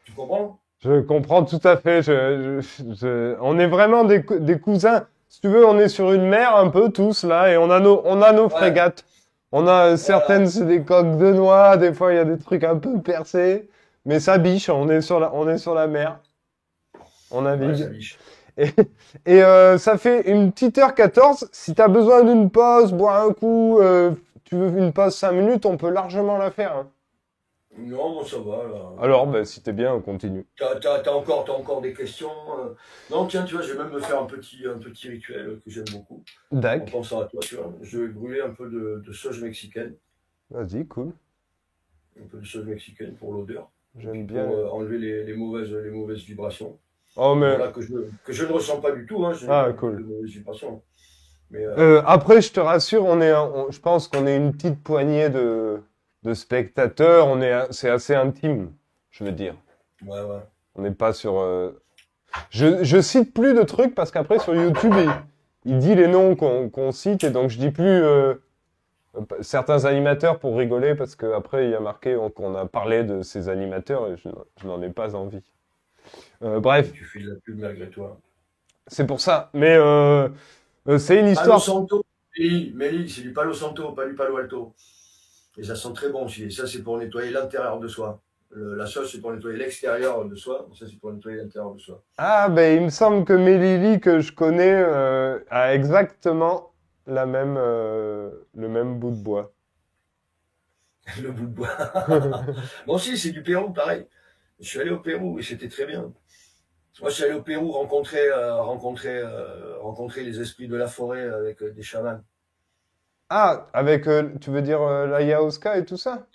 Tu comprends? Je comprends tout à fait. On est vraiment des cousins. Si tu veux, on est sur une mer un peu tous là, et on a nos Ouais, frégates. On a voilà. certaines, c'est des coques de noix. Des fois, il y a des trucs un peu percés. Mais ça biche. On est sur la mer. On Ouais, ça navigue. biche. Et, ça fait une petite heure 14. Si tu as besoin d'une pause, boire un coup, tu veux une pause 5 minutes, on peut largement la faire, hein. Non, bon, ça va, là. Alors, ben, si t'es bien, on continue. T'as encore des questions? Non, tiens, tu vois, je vais même me faire un petit rituel que j'aime beaucoup. En Dac. pensant à toi, tu vois. Je vais brûler un peu de sauge mexicaine. Vas-y, cool. Un peu de sauge mexicaine pour l'odeur. Et puis J'aime bien. pour enlever les mauvaises vibrations. Oh, Bon, mais... là, que je ne ressens pas du tout, hein, je n'ai pas Ah, du tout de cool. mauvaises vibrations. Mais Après, je te rassure, je pense qu'on est une petite poignée de spectateurs. C'est assez intime, je veux dire. ouais, ouais. On n'est pas sur... je cite plus de trucs parce qu'après, sur YouTube, il dit les noms qu'on cite et donc je dis plus certains animateurs pour rigoler parce qu'après, il y a marqué qu'on a parlé de ces animateurs et je n'en ai pas envie. Et Bref, tu fais de la pub malgré toi. c'est pour ça. Mais c'est une Palo histoire. Santo, Mélie, c'est du Palo Santo, pas du Palo Alto. Et ça sent très bon aussi. Et ça, c'est pour nettoyer l'intérieur de soi. La sauge, c'est pour nettoyer l'extérieur de soi. Ça, c'est pour nettoyer l'intérieur de soi. Ah, ben il me semble que Mélili, que je connais, a exactement le même bout de bois. Le bout de bois. Moi aussi, c'est du Pérou, pareil. Je suis allé au Pérou et c'était très bien. Moi, je suis allé au Pérou rencontrer les esprits de la forêt avec des chamans. Ah, avec, tu veux dire l'ayahuasca et tout ça?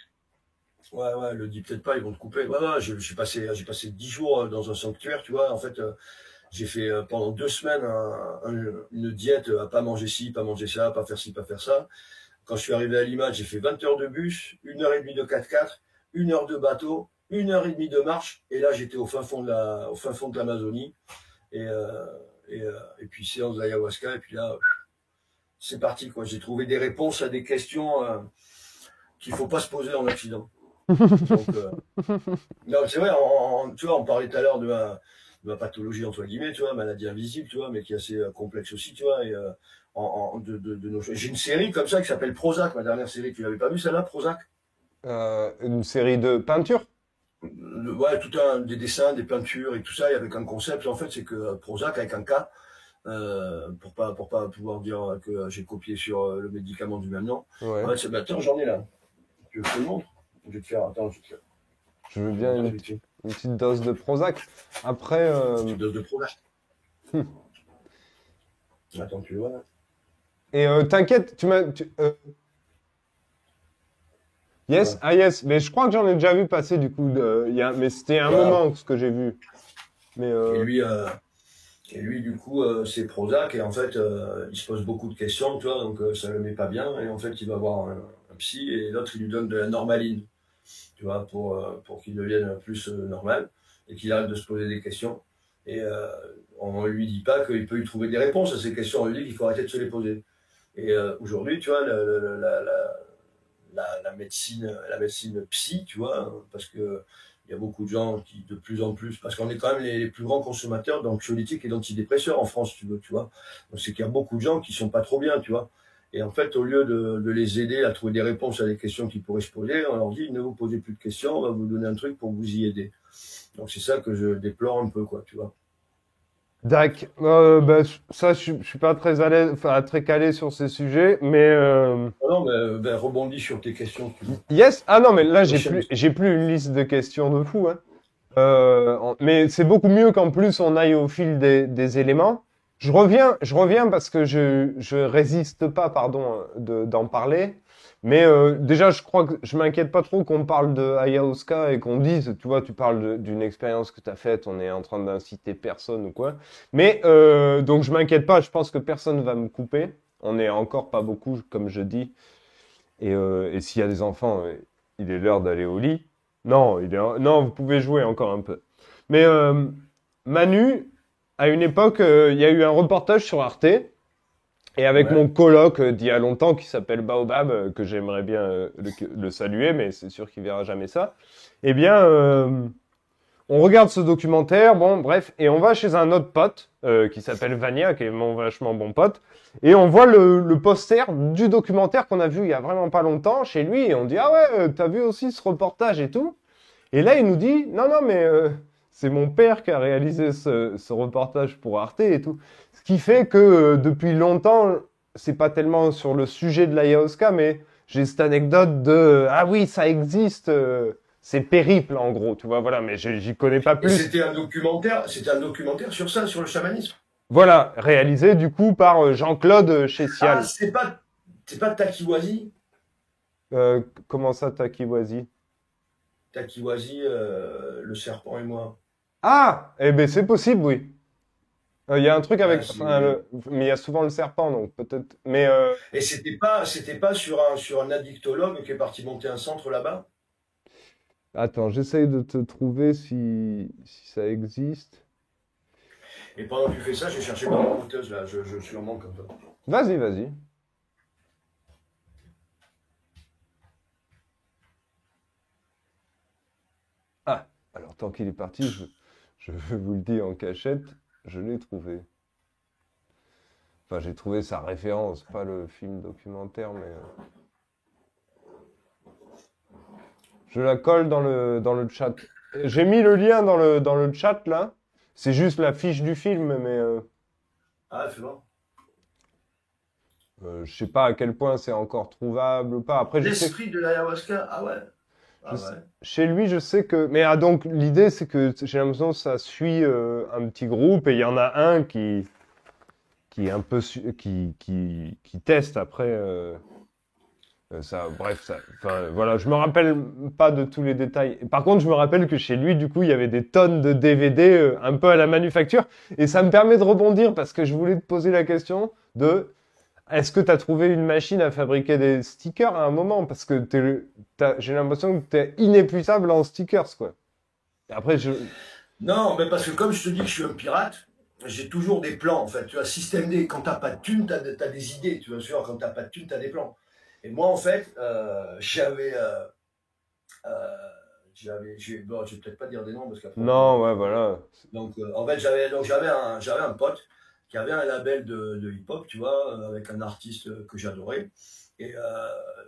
Ouais, ouais, le dis peut-être pas, ils vont te couper. Ouais, ouais, j'ai passé 10 jours dans un sanctuaire, tu vois. En fait, j'ai fait pendant 2 semaines une diète à pas manger ci, pas manger ça, pas faire ci, pas faire ça. Quand je suis arrivé à Lima, j'ai fait 20 heures de bus, 1 heure et demie de 4x4, 1 heure de bateau, 1 heure et demie de marche. Et là, j'étais au fin fond de l'Amazonie. Et, euh, et puis séance d'ayahuasca. Et puis là, c'est parti, quoi. J'ai trouvé des réponses à des questions qu'il faut pas se poser en Occident. Donc, non, c'est vrai, tu vois, on parlait tout à l'heure de ma pathologie, entre guillemets, tu vois, maladie invisible, tu vois, mais qui est assez complexe aussi, tu vois. Et, j'ai une série comme ça qui s'appelle Prozac, ma dernière série. Tu l'avais pas vue, celle-là, Prozac? Une série de peintures? Ouais, des dessins, des peintures et tout ça, et avec un concept, en fait, c'est que Prozac, avec un K, pour pas pouvoir dire que j'ai copié sur le médicament du même nom. En Ouais. fait, attends, j'en ai là. Tu veux que je te le montre? Je vais te faire, attends, Je veux je vais bien montrer vite fait. une petite dose de Prozac. Après, Petite dose de Prozac. Attends, tu le vois là? et t'inquiète, yes, Ouais. ah yes, mais je crois que j'en ai déjà vu passer du coup. Mais c'était un Voilà. moment ce que j'ai vu. Mais Et lui, du coup, c'est Prozac et en fait, il se pose beaucoup de questions, tu vois, donc ça le met pas bien et en fait, il va voir un psy et l'autre, il lui donne de la normaline, tu vois, pour qu'il devienne plus normal et qu'il arrête de se poser des questions. Et on lui dit pas qu'il peut y trouver des réponses à ces questions, on lui dit qu'il faut arrêter de se les poser. Et aujourd'hui, tu vois, la médecine psy, tu vois, parce que il y a beaucoup de gens qui, de plus en plus, parce qu'on est quand même les plus grands consommateurs d'anxiolytiques et d'antidépresseurs en France, tu veux, tu vois. Donc c'est qu'il y a beaucoup de gens qui sont pas trop bien, tu vois. Et en fait, au lieu de les aider à trouver des réponses à des questions qui pourraient se poser, on leur dit ne vous posez plus de questions, on va vous donner un truc pour vous y aider. Donc c'est ça que je déplore un peu, quoi, tu vois. Dac, ça, je suis pas très à l'aise, enfin très calé sur ces sujets, mais Ah non, mais ben, rebondis sur tes questions, si tu veux. yes. Ah non, mais là Enchaîne. j'ai plus une liste de questions de fou, hein. Mais c'est beaucoup mieux qu'en plus on aille au fil des éléments. Je reviens parce que je résiste pas, pardon, d'en parler. Mais déjà, je crois que je m'inquiète pas trop qu'on parle de ayahuasca et qu'on dise, tu vois, tu parles d'une expérience que tu as faite, on est en train d'inciter personne ou quoi. Mais donc je m'inquiète pas, je pense que personne va me couper. On est encore pas beaucoup, comme je dis. Et s'il y a des enfants, il est l'heure d'aller au lit. Non, non, vous pouvez jouer encore un peu. Mais Manu, à une époque, il y a eu un reportage sur Arte, et avec Ouais. mon coloc d'il y a longtemps qui s'appelle Baobab, que j'aimerais bien le saluer, mais c'est sûr qu'il verra jamais ça. Eh bien, on regarde ce documentaire, bon, bref, et on va chez un autre pote qui s'appelle Vania, qui est mon vachement bon pote, et on voit le poster du documentaire qu'on a vu il y a vraiment pas longtemps chez lui, et on dit ah ouais, t'as vu aussi ce reportage et tout. Et là, il nous dit non, non, mais c'est mon père qui a réalisé ce reportage pour Arte et tout. Ce qui fait que depuis longtemps, c'est pas tellement sur le sujet de l'ayahuasca, mais j'ai cette anecdote de ah oui, ça existe. C'est périple en gros, tu vois, voilà, mais j'y connais pas Et plus. c'était un documentaire sur ça, sur le chamanisme. Voilà, réalisé du coup par Jean-Claude Ah, Chessial. c'est pas Takiwazi. Comment ça, Takiwazi? Takiwazi, le serpent et moi. Ah, eh ben c'est possible, oui. Il y a un truc Ah, avec, enfin, mais il y a souvent le serpent, donc peut-être. Mais Et c'était pas sur un addictologue qui est parti monter un centre là-bas. attends, j'essaye de te trouver si ça existe. Et pendant que tu fais ça, j'ai cherché dans ma coûteuse là, je suis en manque comme ça. Vas-y, vas-y. Ah, alors tant qu'il est parti, je vais vous le dire en cachette, je l'ai trouvé. Enfin, j'ai trouvé sa référence, pas le film documentaire, mais Je la colle dans le chat. J'ai mis le lien dans le chat, là. C'est juste la fiche du film, mais Ah, c'est bon. je sais pas à quel point c'est encore trouvable ou pas. Après, je sais, L'esprit de l'ayahuasca, ah ouais. je Ah sais- ouais. chez lui, je sais que... Mais ah, donc, l'idée, c'est que j'ai l'impression que ça suit un petit groupe et il y en a un qui est un peu... qui teste après... ça, bref, ça, enfin, voilà, je me rappelle pas de tous les détails. Par contre, je me rappelle que chez lui, du coup, il y avait des tonnes de DVD, un peu à la manufacture. Et ça me permet de rebondir parce que je voulais te poser la question de, est-ce que tu as trouvé une machine à fabriquer des stickers à un moment? Parce que j'ai l'impression que tu es inépuisable en stickers, quoi. Et après, Non, mais parce que comme je te dis que je suis un pirate, j'ai toujours des plans, en fait. Tu vois, système D, quand t'as pas de thunes, t'as des idées, tu vois, sûr, quand t'as pas de thunes, t'as des plans. Et moi, en fait, euh, bon, je vais peut-être pas dire des noms parce qu'après on va non, m'embêter. ouais, voilà. Donc, en fait, j'avais un pote qui avait un label de hip-hop, tu vois, avec un artiste que j'adorais. Et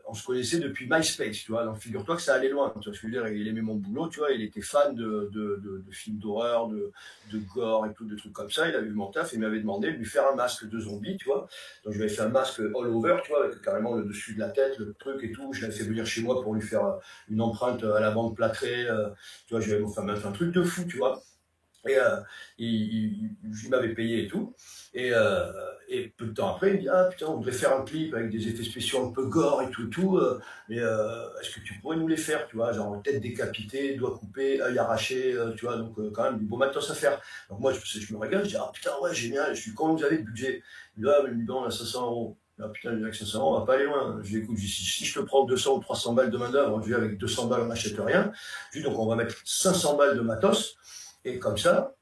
on se connaissait depuis MySpace, tu vois. Donc, figure-toi que ça allait loin. Tu vois ce que je veux dire? Il aimait mon boulot, tu vois. Il était fan de films d'horreur, de gore et tout, de trucs comme ça. Il avait vu mon taf et il m'avait demandé de lui faire un masque de zombie, tu vois. Donc, je lui avais fait un masque all over, tu vois, avec carrément le dessus de la tête, le truc et tout. Je l'avais fait venir chez moi pour lui faire une empreinte à la bande plâtrée. Tu vois, j'avais enfin, fait un truc de fou, tu vois. Et il m'avait payé et tout. Et peu de temps après, il me dit ah putain, on devrait faire un clip avec des effets spéciaux un peu gore et tout. Mais est-ce que tu pourrais nous les faire, tu vois, genre tête décapitée, doigts coupés, œil arraché, tu vois, donc quand même du beau matos à faire. Donc moi, je me régale, je dis ah putain, ouais, génial. Je suis quand vous avez le budget? Il dit ah, mais bon, on a 500 €. Ah putain, avec 500 €, on va pas aller loin. Je dis écoute, si je te prends 200 ou 300 balles de main-d'œuvre, je dis avec 200 balles, on n'achète rien. Je dis donc on va mettre 500 balles de matos. Et comme ça,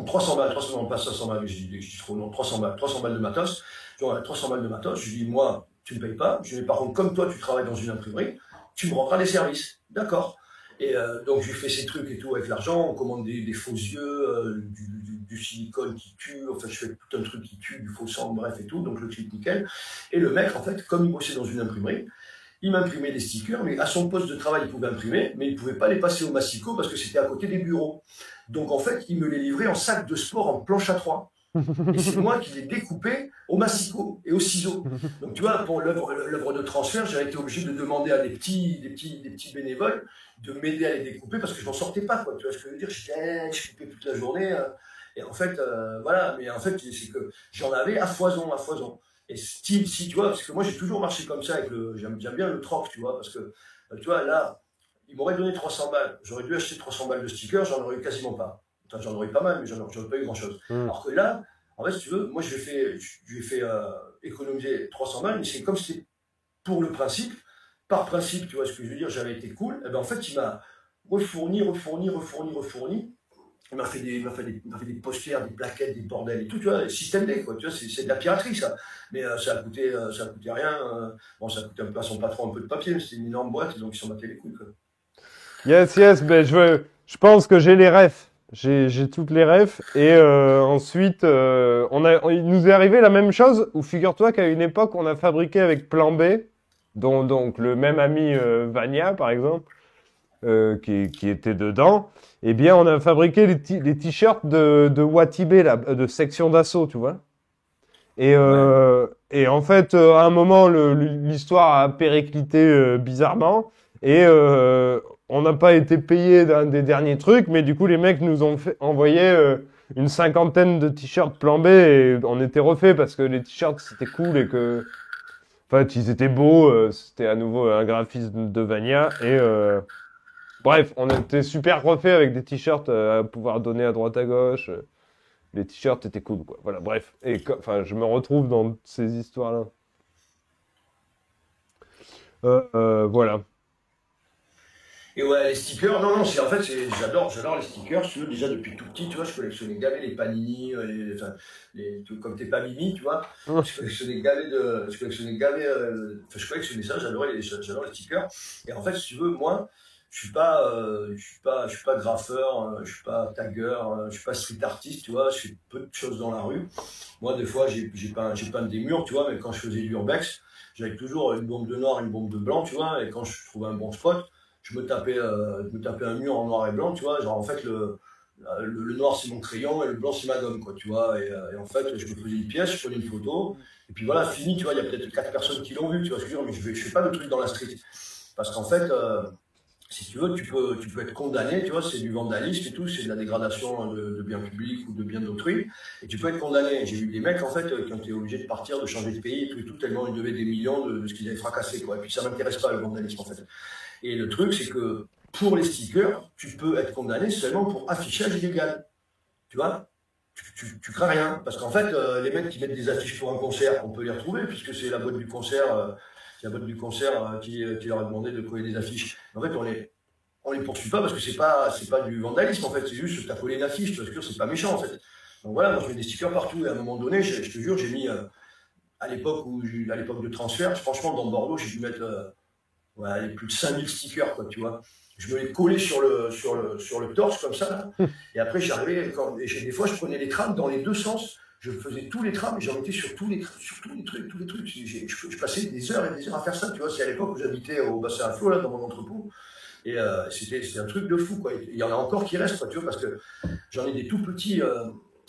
300 balles, 300 balles, pas 500 balles, je dis trop non, 300 balles de matos. Genre, 300 balles de matos, je dis, moi, tu ne me payes pas. Je dis, par contre, comme toi, tu travailles dans une imprimerie, tu me rendras les services. D'accord. Et donc, je lui fais ces trucs et tout avec l'argent. On commande des faux yeux, du silicone qui tue. Enfin, je fais tout un truc qui tue, du faux sang, bref et tout. Donc, le clip nickel. Et le mec, en fait, comme il bossait dans une imprimerie, il m'imprimait des stickers, mais à son poste de travail, il pouvait imprimer, mais il ne pouvait pas les passer au massicot parce que c'était à côté des bureaux. Donc en fait, il me les livrait en sac de sport en planche à 3. Et c'est moi qui les découpais au massicot et au ciseau. Donc tu vois, pour l'œuvre de transfert, j'avais été obligé de demander à des petits bénévoles de m'aider à les découper parce que je n'en sortais pas, quoi. Tu vois ce que je veux dire? Je coupais toute la journée. Et en fait, voilà. Mais en fait, c'est que j'en avais à foison, à foison. Et style, si tu vois, parce que moi j'ai toujours marché comme ça avec j'aime bien le troc, tu vois, parce que tu vois, là, il m'aurait donné 300 balles, j'aurais dû acheter 300 balles de stickers, j'en aurais eu quasiment pas. Enfin, j'en aurais eu pas mal, mais j'en aurais pas eu grand chose. Hmm. Alors que là, en fait, si tu veux, moi je lui ai fait économiser 300 balles, mais c'est comme si c'était pour le principe, par principe, tu vois ce que je veux dire, j'avais été cool, et ben en fait, il m'a refourni. Il m'a fait des posters, des plaquettes, des bordels et tout, tu vois, système D, quoi, tu vois, c'est de la piraterie, ça. Mais ça a coûté rien. Bon, ça a coûté un peu à son patron un peu de papier, mais c'était une énorme boîte, donc ils s'en battaient les couilles, quoi. Yes, ben je pense que j'ai les refs. J'ai toutes les refs. Et ensuite, il nous est arrivé la même chose, où figure-toi qu'à une époque, on a fabriqué avec Plan B, dont donc le même ami Vania, par exemple, qui était dedans. Eh bien, on a fabriqué les t-shirts de Watibé, là, de section d'assaut, tu vois. Ouais. Et en fait, à un moment, l'histoire a périclité bizarrement. Et on n'a pas été payé d'un des derniers trucs, mais du coup, les mecs nous ont envoyé une cinquantaine de t-shirts plan B et on était refait parce que les t-shirts c'était cool et que, en fait, ils étaient beaux. C'était à nouveau un graphisme de Vania et bref, on était super refait avec des t-shirts à pouvoir donner à droite à gauche. Les t-shirts étaient cool, quoi. Voilà, bref. Et enfin, je me retrouve dans ces histoires-là. Voilà. Et ouais, les stickers, non, c'est en fait, j'adore les stickers. Tu vois, déjà depuis tout petit, tu vois, je collectionnais gavé les panini, enfin, comme t'es pas Mimi, tu vois, je collectionnais gavé, enfin, je collectionnais ça, j'adore les stickers. Et en fait, si tu veux, moi, je suis pas graffeur, je suis pas tagger, je suis pas street artiste, tu vois, je fais peu de choses dans la rue. Moi, des fois, j'ai peint des murs, tu vois, mais quand je faisais du urbex, j'avais toujours une bombe de noir, une bombe de blanc, tu vois, et quand je trouvais un bon spot, je me tapais un mur en noir et blanc, tu vois. Genre, en fait, le noir, c'est mon crayon et le blanc, c'est ma gomme, quoi, tu vois. Et en fait, je me faisais une pièce, je prenais une photo, et puis voilà, fini, tu vois. Il y a peut-être 4 personnes qui l'ont vu, tu vois ce que je veux dire, mais je fais pas de truc dans la street. Parce qu'en fait, si tu veux, tu peux être condamné, tu vois, c'est du vandalisme et tout, c'est de la dégradation de biens publics ou de biens d'autrui, et tu peux être condamné. J'ai eu des mecs, en fait, qui ont été obligés de partir, de changer de pays et tout, tellement ils devaient des millions de ce qu'ils avaient fracassé, quoi. Et puis ça m'intéresse pas, le vandalisme, en fait. Et le truc, c'est que pour les stickers, tu peux être condamné seulement pour affichage illégal. Tu vois, tu crains rien. Parce qu'en fait, les mecs qui mettent des affiches pour un concert, on peut les retrouver, puisque c'est la boîte du concert, qui leur a demandé de coller des affiches. En fait, on les poursuit pas parce que c'est pas du vandalisme, en fait. C'est juste que tu as collé une affiche, parce que c'est pas méchant, en fait. Donc voilà, moi je mets des stickers partout. Et à un moment donné, je te jure, j'ai mis, à l'époque de transfert, franchement, dans Bordeaux, j'ai dû mettre ouais, plus de 5000 stickers, quoi, tu vois. Je me les collais sur le torse, comme ça, là. Et après, j'arrivais, des fois, je prenais les trams dans les deux sens. Je faisais tous les trams et j'en mettais sur sur tous les trucs. Je passais des heures et des heures à faire ça, tu vois. C'est à l'époque où j'habitais au bassin à flot, là, dans mon entrepôt. Et c'était un truc de fou, quoi. Il y en a encore qui restent, quoi, tu vois, parce que j'en ai des tout petits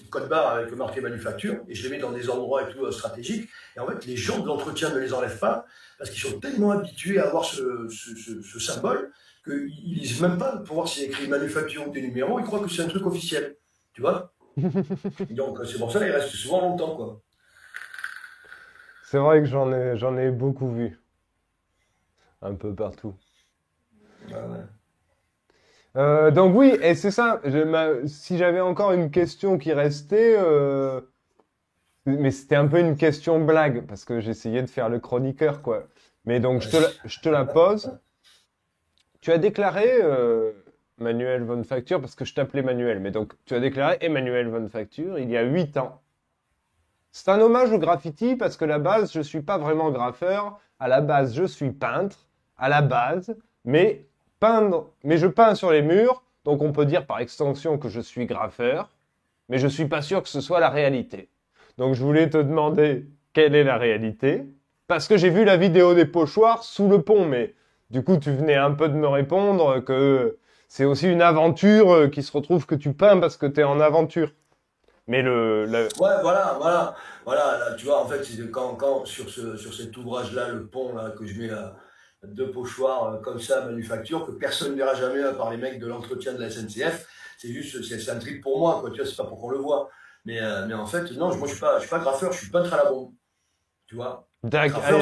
codes barres avec marqué manufacture et je les mets dans des endroits et tout stratégiques. Et en fait, les gens de l'entretien ne les enlèvent pas parce qu'ils sont tellement habitués à avoir ce symbole qu'ils ne lisent même pas pour voir s'il y a écrit manufacture ou des numéros. Ils croient que c'est un truc officiel, tu vois. Donc, c'est pour ça qu'ils restent souvent longtemps, quoi. C'est vrai que j'en ai beaucoup vu, un peu partout. Ah ouais. Donc oui, et c'est ça. Si j'avais encore une question qui restait, mais c'était un peu une question blague parce que j'essayais de faire le chroniqueur, quoi. Mais donc je te la pose. Tu as déclaré Manuel von Facture parce que je t'appelais Manuel, mais donc tu as déclaré Emmanuel von Facture il y a 8 ans. C'est un hommage au graffiti parce que à la base, je suis pas vraiment graffeur. À la base, je suis peintre. À la base, mais mais je peins sur les murs. Donc on peut dire par extension que je suis graffeur. Mais je suis pas sûr que ce soit la réalité. Donc je voulais te demander quelle est la réalité. Parce que j'ai vu la vidéo des pochoirs sous le pont. Mais du coup, tu venais un peu de me répondre que c'est aussi une aventure qui se retrouve que tu peins parce que tu es en aventure. Mais Ouais, voilà, là, tu vois, en fait, c'est quand sur cet ouvrage-là, le pont, là, que je mets deux pochoirs comme ça à manufacture, que personne ne verra jamais à part les mecs de l'entretien de la SNCF, c'est un trip pour moi, quoi, tu vois, c'est pas pour qu'on le voit. Mais en fait, non, moi, je suis pas graffeur, je suis peintre à la bombe, tu vois. Graffeur,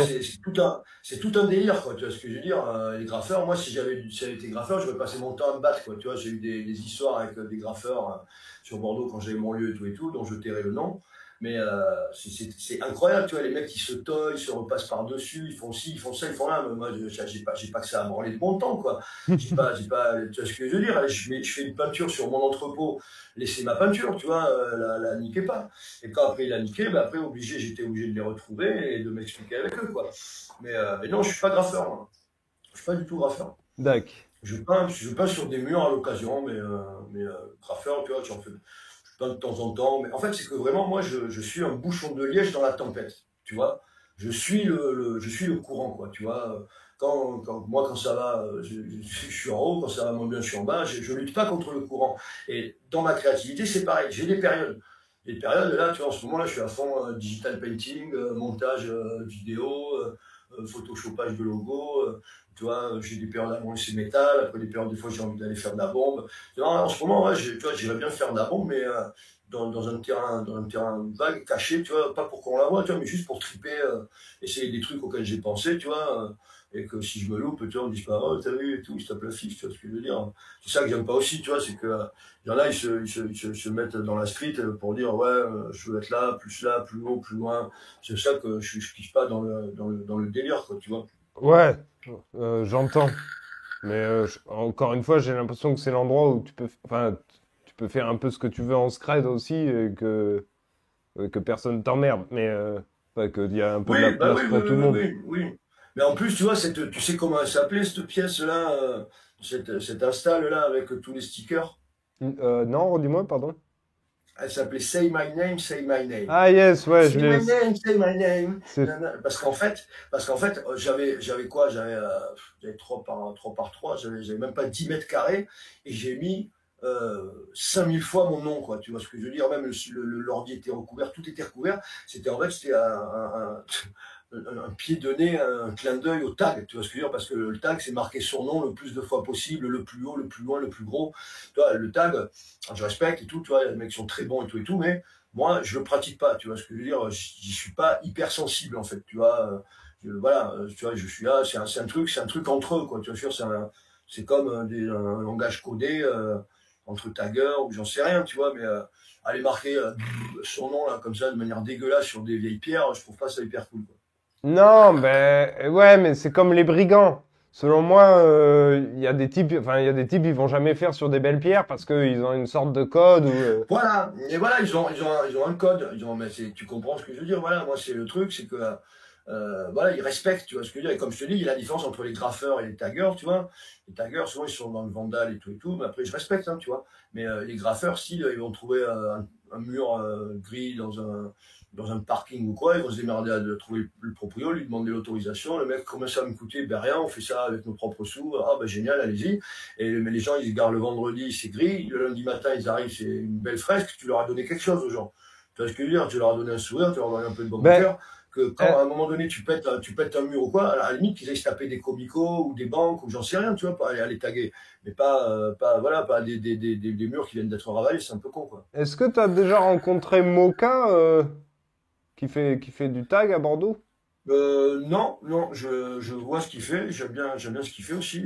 c'est tout un délire, quoi, tu vois ce que je veux dire. Les graffeurs, moi, si j'avais été graffeur, j'aurais passé mon temps à me battre, quoi, tu vois. J'ai eu des histoires avec des graffeurs sur Bordeaux quand j'avais mon lieu et tout, dont je tairai le nom. Mais c'est incroyable, tu vois, les mecs qui se toillent, se repassent par-dessus, ils font ci, ils font ça, ils font là. Mais moi, j'ai pas que ça à branler de bon temps, quoi. Tu vois ce que je veux dire. Allez, je fais une peinture sur mon entrepôt, laissez ma peinture, tu vois, la niquez pas. Et quand après il a niqué, bah après j'étais obligé de les retrouver et de m'expliquer avec eux, quoi. Mais non, je suis pas graffeur, moi. Je suis pas du tout graffeur. Dac. Je peins sur des murs à l'occasion, mais graffeur, tu vois, je peins de temps en temps. Mais en fait, c'est que vraiment, moi, je suis un bouchon de liège dans la tempête, tu vois. Je suis le courant, quoi, tu vois. Quand ça va, je suis en haut, quand ça va moins bien, je suis en bas. Je lutte pas contre le courant. Et dans ma créativité, c'est pareil. J'ai des périodes. Les périodes, là, tu vois, en ce moment, là, je suis à fond digital painting, montage vidéo, photoshopage de logo. Tu vois, j'ai des périodes à c'est métal, après des périodes, des fois, j'ai envie d'aller faire de la bombe. Tu vois, en ce moment, ouais, tu vois, j'irais bien faire de la bombe, mais dans un terrain vague, caché, tu vois, pas pour qu'on la voit, tu vois, mais juste pour triper, essayer des trucs auxquels j'ai pensé, tu vois, et que si je me loupe, tu vois, on me dit pas, oh, t'as vu, et tout, il se tape la fiche, tu vois ce que je veux dire. C'est ça que j'aime pas aussi, tu vois, c'est que, il y en a, ils se mettent dans la street pour dire, ouais, je veux être là, plus haut, plus loin. C'est ça que je kiffe pas dans le délire, quoi, tu vois. Ouais, j'entends. Mais encore une fois, j'ai l'impression que c'est l'endroit où enfin, tu peux faire un peu ce que tu veux en scred aussi et que personne t'emmerde. Mais enfin, qu'il y a un peu de la Oui, bah place oui, oui, pour tout oui, le oui, monde. oui, oui. Mais en plus, tu vois, tu sais comment elle s'appelait cette pièce-là, cette install-là avec tous les stickers? Non, redis-moi, pardon. Elle s'appelait Say My Name, Say My Name. Ah yes, ouais, je Say l'ai. my name, say my name. C'est Parce qu'en fait, j'avais quoi? J'avais 3 par 3, j'avais même pas 10 mètres carrés et j'ai mis 5000 fois mon nom, quoi. Tu vois ce que je veux dire? Même l'ordi était recouvert, tout était recouvert. C'était en fait, c'était un pied de nez, un clin d'œil au tag, tu vois ce que je veux dire? Parce que le tag, c'est marquer son nom le plus de fois possible, le plus haut, le plus loin, le plus gros. Tu vois, le tag, je respecte et tout, tu vois, les mecs sont très bons et tout, mais moi, je le pratique pas, tu vois ce que je veux dire? J'y suis pas hypersensible, en fait, tu vois. Voilà, tu vois, je suis là, c'est un truc entre eux, quoi. Tu vois, c'est comme un langage codé entre taggers ou j'en sais rien, tu vois, mais aller marquer son nom là comme ça de manière dégueulasse sur des vieilles pierres, je trouve pas ça hyper cool, quoi. Non, ben ouais, mais c'est comme les brigands. Selon moi, il y a des types, enfin il y a des types, ils vont jamais faire sur des belles pierres parce qu'ils ont une sorte de code ou. Voilà, et voilà, ils ont un code, mais tu comprends ce que je veux dire, voilà, moi c'est le truc, c'est que voilà, ils respectent, tu vois ce que je veux dire, et comme je te dis, il y a la différence entre les graffeurs et les taggers, tu vois, les taggers, souvent ils sont dans le vandal et tout, mais après je respecte, hein, tu vois, mais les graffeurs, si ils vont trouver un mur gris dans un parking ou quoi, ils vont se démerder à de trouver le proprio, lui demander l'autorisation, le mec, combien ça va me coûter? Ben rien, on fait ça avec nos propres sous, ah ben génial, allez-y. Mais les gens, ils se garent le vendredi, c'est gris, le lundi matin, ils arrivent, c'est une belle fresque, tu leur as donné quelque chose aux gens. Tu vois ce que je veux dire? Tu leur as donné un sourire, tu leur as donné un peu de bon Ben, cœur, que quand euh, à un moment donné tu pètes un mur ou quoi, à la limite qu'ils aillent se taper des comicos ou des banques ou j'en sais rien, tu vois, pas aller taguer, mais pas des murs qui viennent d'être ravalés, c'est un peu con, quoi. est-ce que tu as déjà rencontré Moka qui fait du tag à Bordeaux? Non, je vois ce qu'il fait, j'aime bien ce qu'il fait aussi.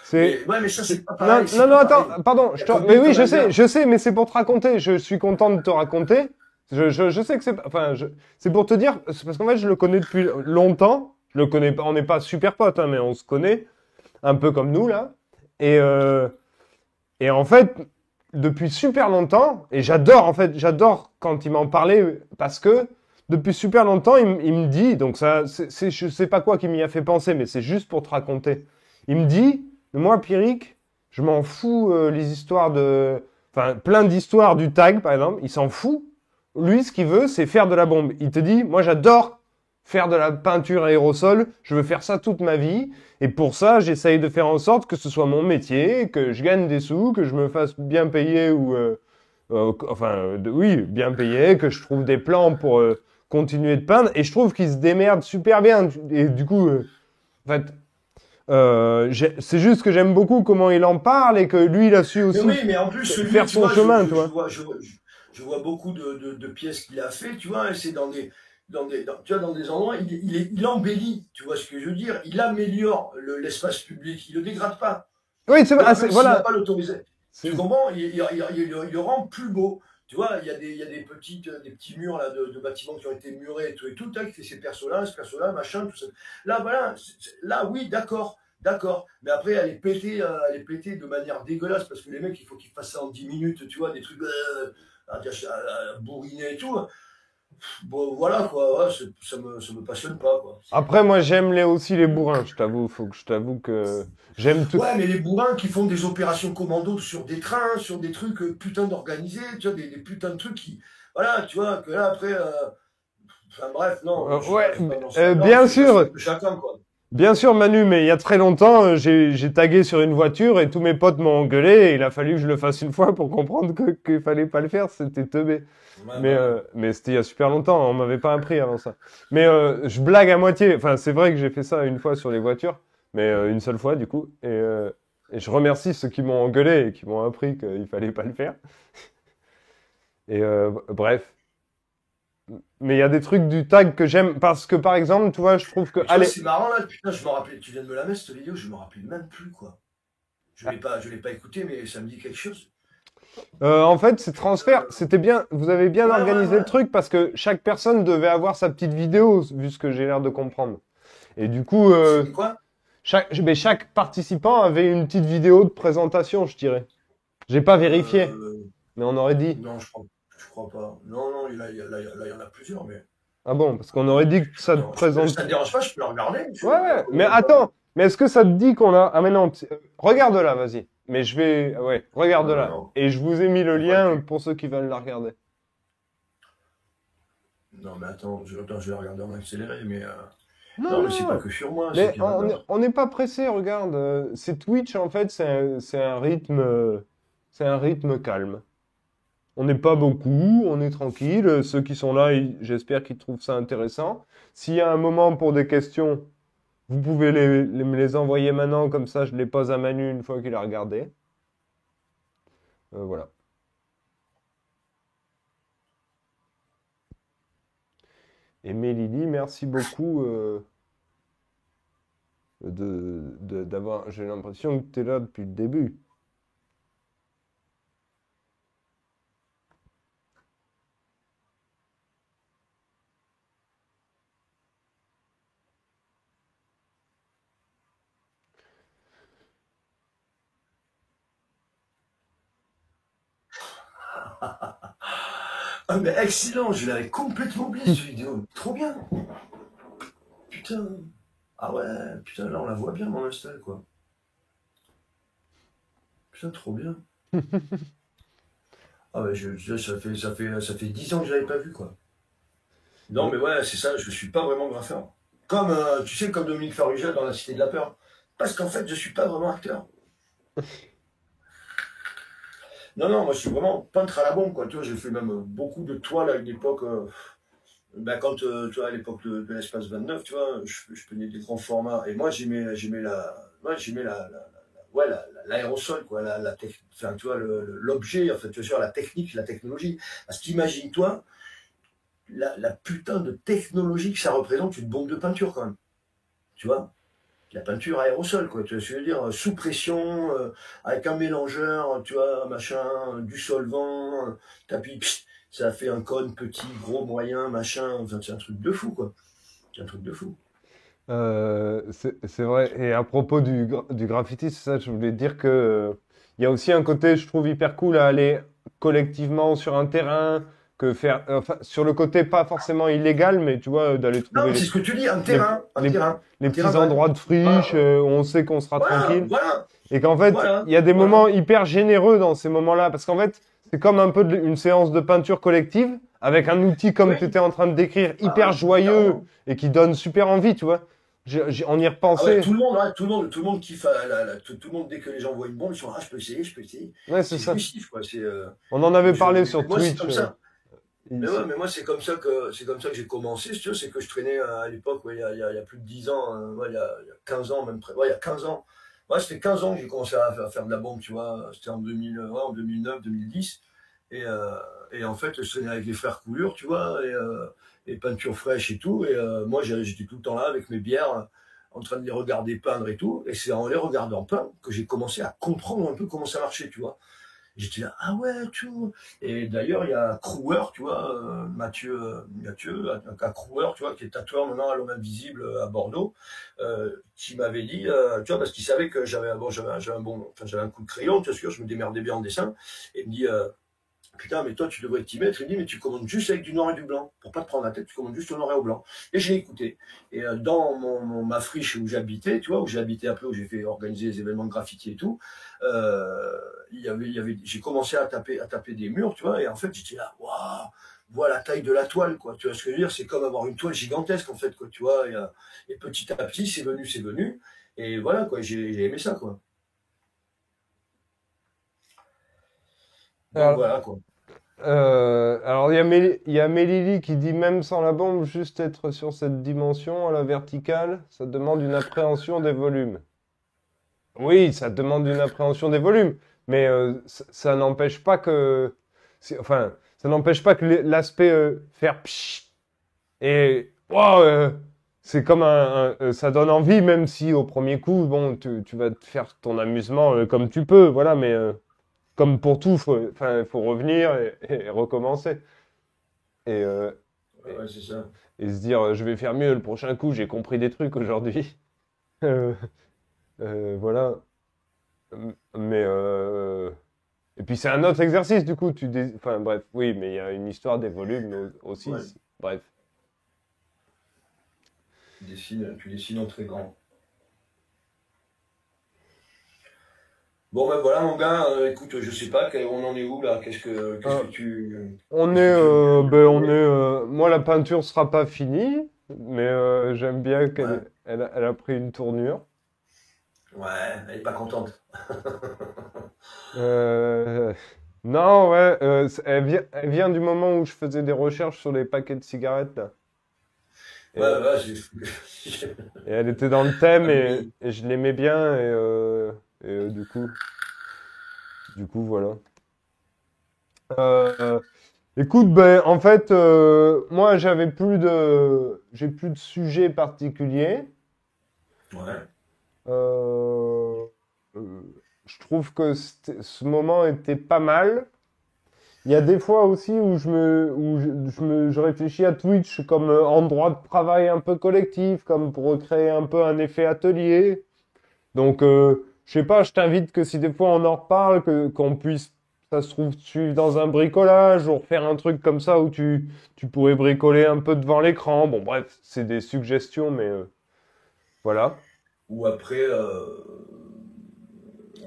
C'est Mais ouais, mais ça c'est pas non pareil, c'est non non pas pareil. attends, pardon, Il y a comme mais lui, oui comme ailleurs. je sais, mais c'est pour te raconter. Je suis content de te raconter. Je sais que c'est enfin c'est pour te dire c'est parce qu'en fait je le connais depuis longtemps. Je le connais pas, on n'est pas super potes hein, mais on se connaît un peu comme nous là. Et en fait depuis super longtemps et j'adore quand il m'en parlait parce que depuis super longtemps il me dit donc ça je sais pas quoi qui m'y a fait penser mais c'est juste pour te raconter. Il me dit moi Pierrick, je m'en fous les histoires de enfin plein d'histoires du tag par exemple, il s'en fout. Lui, ce qu'il veut, c'est faire de la bombe. Il te dit, moi j'adore faire de la peinture aérosol, je veux faire ça toute ma vie, et pour ça, j'essaye de faire en sorte que ce soit mon métier, que je gagne des sous, que je me fasse bien payer ou, oui, bien payer, que je trouve des plans pour continuer de peindre, et je trouve qu'il se démerde super bien. Et du coup, en fait, c'est juste que j'aime beaucoup comment il en parle et que lui, il a su Mais aussi oui, mais en plus, faire tu son vois, chemin, tu vois. je vois beaucoup de pièces qu'il a fait, tu vois, et c'est tu vois, dans des endroits, il embellit, tu vois ce que je veux dire, il améliore l'espace public, il le dégrade pas, Oui, c'est tu vois, ah, même s'il n'a voilà. pas l'autorisation. Tu C'est- comprends? Il le rend plus beau. Tu vois, il y a des petits murs là, de bâtiments qui ont été murés et tout, tac, fait ces persos-là, ce perso-là, machin, tout ça. Là, voilà, là, oui, d'accord, d'accord. Mais après, elle est pétée de manière dégueulasse parce que les mecs, il faut qu'ils fassent ça en 10 minutes, tu vois, des trucs à bourriner et tout. Bon, voilà, quoi, ouais, ça me passionne pas, quoi. Après, moi, j'aime aussi les bourrins, je t'avoue. Faut que je t'avoue que j'aime tout. Ouais, mais les bourrins qui font des opérations commando sur des trains, sur des trucs putain d'organisés, tu vois, des putains de trucs qui. Voilà, tu vois, que là, après. Enfin bref, non, Ouais, je suis pas dans ce là bien c'est sûr, de chacun, quoi. bien sûr, Manu, mais il y a très longtemps, j'ai tagué sur une voiture et tous mes potes m'ont engueulé et il a fallu que je le fasse une fois pour comprendre qu'il fallait pas le faire, c'était teubé. Ouais, bah ouais. Mais c'était il y a super longtemps, on m'avait pas appris avant ça. Mais je blague à moitié, enfin, c'est vrai que j'ai fait ça une fois sur les voitures, mais une seule fois du coup. Et je remercie ceux qui m'ont engueulé et qui m'ont appris qu'il fallait pas le faire. Et bref. Mais il y a des trucs du tag que j'aime parce que par exemple, tu vois, je trouve que Mais tu vois, allez, c'est marrant là, putain, je me rappelais, tu viens de me la mettre cette vidéo, je me rappelais même plus, quoi. Je l'ai pas écouté, mais ça me dit quelque chose. en fait, ces transferts, c'était bien, vous avez bien Ouais, ouais, organisé le ouais. truc parce que chaque personne devait avoir sa petite vidéo, vu ce que j'ai l'air de comprendre. Et du coup, C'était quoi? chaque participant avait une petite vidéo de présentation, je dirais. J'ai pas vérifié, Euh, mais on aurait dit. non, je crois pas. Non, non, là, il y en a plusieurs, mais. Ah bon, parce qu'on aurait dit que ça te Attends, présente. ça te dérange pas, je peux le regarder, Ouais, ouais, mais ou pas? attends, mais est-ce que ça te dit qu'on a... Ah mais non, regarde-la, vas-y. Mais je vais... Ouais, regarde-la. Non, Et je vous ai mis le on va lien plus. pour ceux qui veulent la regarder. Non, mais attends, je vais regarder en accéléré, mais Non, non, mais c'est pas non, que sur moi, c'est mais qu'il y en a d'autres. on n'est pas pressé, regarde. C'est Twitch, en fait, c'est un rythme calme. On n'est pas beaucoup, on est tranquille. Ceux qui sont là, j'espère qu'ils trouvent ça intéressant. S'il y a un moment pour des questions, vous pouvez me les envoyer maintenant, comme ça je les pose à Manu une fois qu'il a regardé. Voilà. Et Mélili, merci beaucoup d'avoir. J'ai l'impression que tu es là depuis le début. Ah, mais excellent, je l'avais complètement oublié cette vidéo. Trop bien. Putain. Ah ouais, putain, là on la voit bien mon install, quoi. Putain, trop bien. Ah ouais, ça fait 10 ans que je l'avais pas vu, quoi. Non, Et- mais ouais, c'est ça, je suis pas vraiment graffeur. Comme, tu sais, comme Dominique Farrugia dans La Cité de la Peur. Parce qu'en fait, je suis pas vraiment acteur. Non, non, moi je suis vraiment peintre à la bombe, quoi. Tu vois, j'ai fait même beaucoup de toiles à une époque. Bah, quand, tu vois, à l'époque de l'espace 29, tu vois, je peignais des grands formats. Et moi, ouais, l'aérosol, quoi, enfin, tu vois, l'objet, en fait, tu vois, la technique, la technologie. Parce qu'imagine-toi, la putain de technologie que ça représente une bombe de peinture, quand même. Tu vois? La peinture aérosol, quoi. Tu vois ce que je veux dire? Sous pression, avec un mélangeur, tu vois, machin, du solvant, tapis, ça fait un cône petit, gros, moyen, machin. Enfin, c'est un truc de fou, quoi. C'est un truc de fou. c'est vrai. Et à propos du graffiti, c'est ça, je voulais dire que il y a aussi un côté, je trouve, hyper cool à aller collectivement sur un terrain, que faire, enfin, sur le côté pas forcément illégal, mais tu vois, d'aller Non, trouver c'est ce que tu dis, un les, terrain, un les, terrain, les un terrain petits de rêve. endroits de friche, Voilà, où on sait qu'on sera voilà, tranquille. voilà, Et qu'en fait, voilà, il y a des voilà. moments hyper généreux dans ces moments-là, parce qu'en fait, c'est comme un peu une séance de peinture collective, avec un outil comme tu Oui, étais en train de décrire, ah hyper oui, joyeux carrément. et qui donne super envie, tu vois. On y Ah ouais, repensait. tout le monde, ouais, tout le monde kiffe, tout le monde, dès que les gens voient une bombe, ils sont, ah, je peux essayer, je peux essayer. Ouais, c'est C'est ça. jouissif, quoi. On en avait parlé sur Moi, c'est Twitch comme ça. Mais ouais, ici. mais moi, c'est comme ça que j'ai commencé, si tu veux, c'est que je traînais à l'époque, ouais, il y a plus de 10 ans, ouais, il y a 15 ans, même près, ouais, il y a 15 ans. Ouais, c'était 15 ans que j'ai commencé à faire de la bombe, tu vois. C'était en 2000, ouais, en 2009, 2010. Et, euh, et en fait, je traînais avec les frères Coulure, tu vois, et peinture fraîche et tout. Et moi, j'étais tout le temps là avec mes bières, en train de les regarder peindre et tout. Et c'est en les regardant peindre que j'ai commencé à comprendre un peu comment ça marchait, tu vois. J'étais là, ah ouais, tu vois. Et d'ailleurs, il y a Crouer, tu vois, Mathieu, un Crouer, tu vois, qui est tatoueur maintenant à l'Homme Invisible à Bordeaux, qui m'avait dit, tu vois, parce qu'il savait que j'avais un coup de crayon, tu vois, je me démerdais bien en dessin. Et il me dit, putain, mais toi, tu devrais t'y mettre. Il dit, mais tu commandes juste avec du noir et du blanc. Pour pas te prendre la tête, tu commandes juste au noir et au blanc. Et j'ai écouté. Et dans ma friche où j'habitais, tu vois, où j'ai habité après, où j'ai fait organiser les événements de graffiti et tout, j'ai commencé à taper des murs, tu vois, et en fait, j'étais là, waouh, voilà la taille de la toile, quoi. Tu vois ce que je veux dire? C'est comme avoir une toile gigantesque, en fait, quoi, tu vois. Et petit à petit, c'est venu, c'est venu. Et voilà, quoi, j'ai aimé ça, quoi. Donc Alors, voilà, quoi. il y a Mélili qui dit même sans la bombe, juste être sur cette dimension à la verticale, ça demande une appréhension des volumes. Oui, ça demande une appréhension des volumes, mais ça n'empêche pas que, enfin, ça n'empêche pas que l'aspect faire psh et wow, c'est comme ça donne envie, même si au premier coup, bon, tu vas te faire ton amusement comme tu peux, voilà, mais comme pour tout, enfin, faut revenir et recommencer et, euh, Ouais, et, ouais, c'est ça. et se dire, je vais faire mieux le prochain coup, j'ai compris des trucs aujourd'hui. Euh, voilà. Mais et puis c'est un autre exercice du coup. Enfin bref, oui, mais il y a une histoire des volumes aussi. Ouais. Bref. Tu dessines en très grand. Bon, ben voilà, mon gars, écoute, je sais pas, on en est où là? Qu'est-ce Euh, que tu, on est, qu'est-ce que tu veux que moi la peinture sera pas finie, mais j'aime bien Ouais, elle a pris une tournure. ouais, elle est pas contente. Euh, non, ouais, elle vient du moment où je faisais des recherches sur les paquets de cigarettes là. Ouais, Et, ouais, et elle était dans le thème Ah, mais et je l'aimais bien et du coup voilà. Euh, Écoute, ben en fait, moi j'ai plus de sujet particulier. ouais. Euh, euh, je trouve que ce moment était pas mal. Il y a des fois aussi où je réfléchis à Twitch comme endroit de travail un peu collectif, comme pour recréer un peu un effet atelier. Donc, je sais pas, je t'invite que si des fois on en reparle, qu'on puisse, ça se trouve, suivre dans un bricolage ou faire un truc comme ça où tu pourrais bricoler un peu devant l'écran. Bon, bref, c'est des suggestions, mais voilà. Ou après,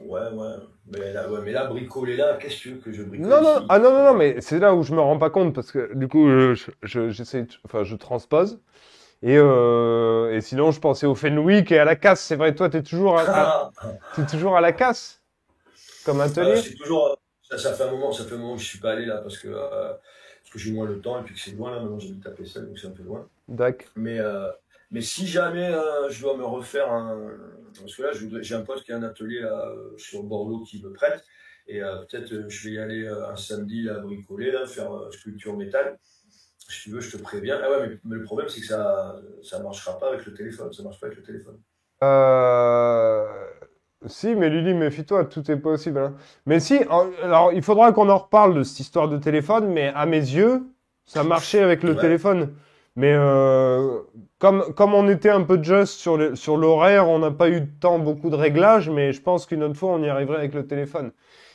ouais, ouais. Mais là, bricoler là, qu'est-ce que tu veux que je bricole Non, non, ici? ah non, non, non, mais c'est là où je me rends pas compte parce que du coup, j'essaie, enfin, je transpose. Et sinon, je pensais au Fenwick et à la casse. C'est vrai, toi, t'es toujours à la casse comme atelier? C'est toujours, ça fait un moment, ça fait un moment que je suis pas allé là parce que j'ai moins le temps et puis que c'est loin là. Maintenant, j'habite à Pessel, donc c'est un peu loin. Dac. Mais, euh, mais si jamais je dois me refaire parce que là, j'ai un pote qui a un atelier là, sur Bordeaux qui me prête. Et peut-être je vais y aller un samedi là, bricoler, là, faire sculpture métal. Si tu veux, je te préviens. Ah ouais, mais le problème, c'est que ça marchera pas avec le téléphone. Ça marche pas avec le téléphone. Euh... Si, mais Lily, méfie-toi, tout est possible, hein. Mais si, alors il faudra qu'on en reparle de cette histoire de téléphone, mais à mes yeux, ça marchait avec le Ouais. téléphone. Mais comme on était un peu just sur l'horaire, on n'a pas eu de temps, beaucoup de réglages, mais je pense qu'une autre fois, on y arriverait avec le téléphone.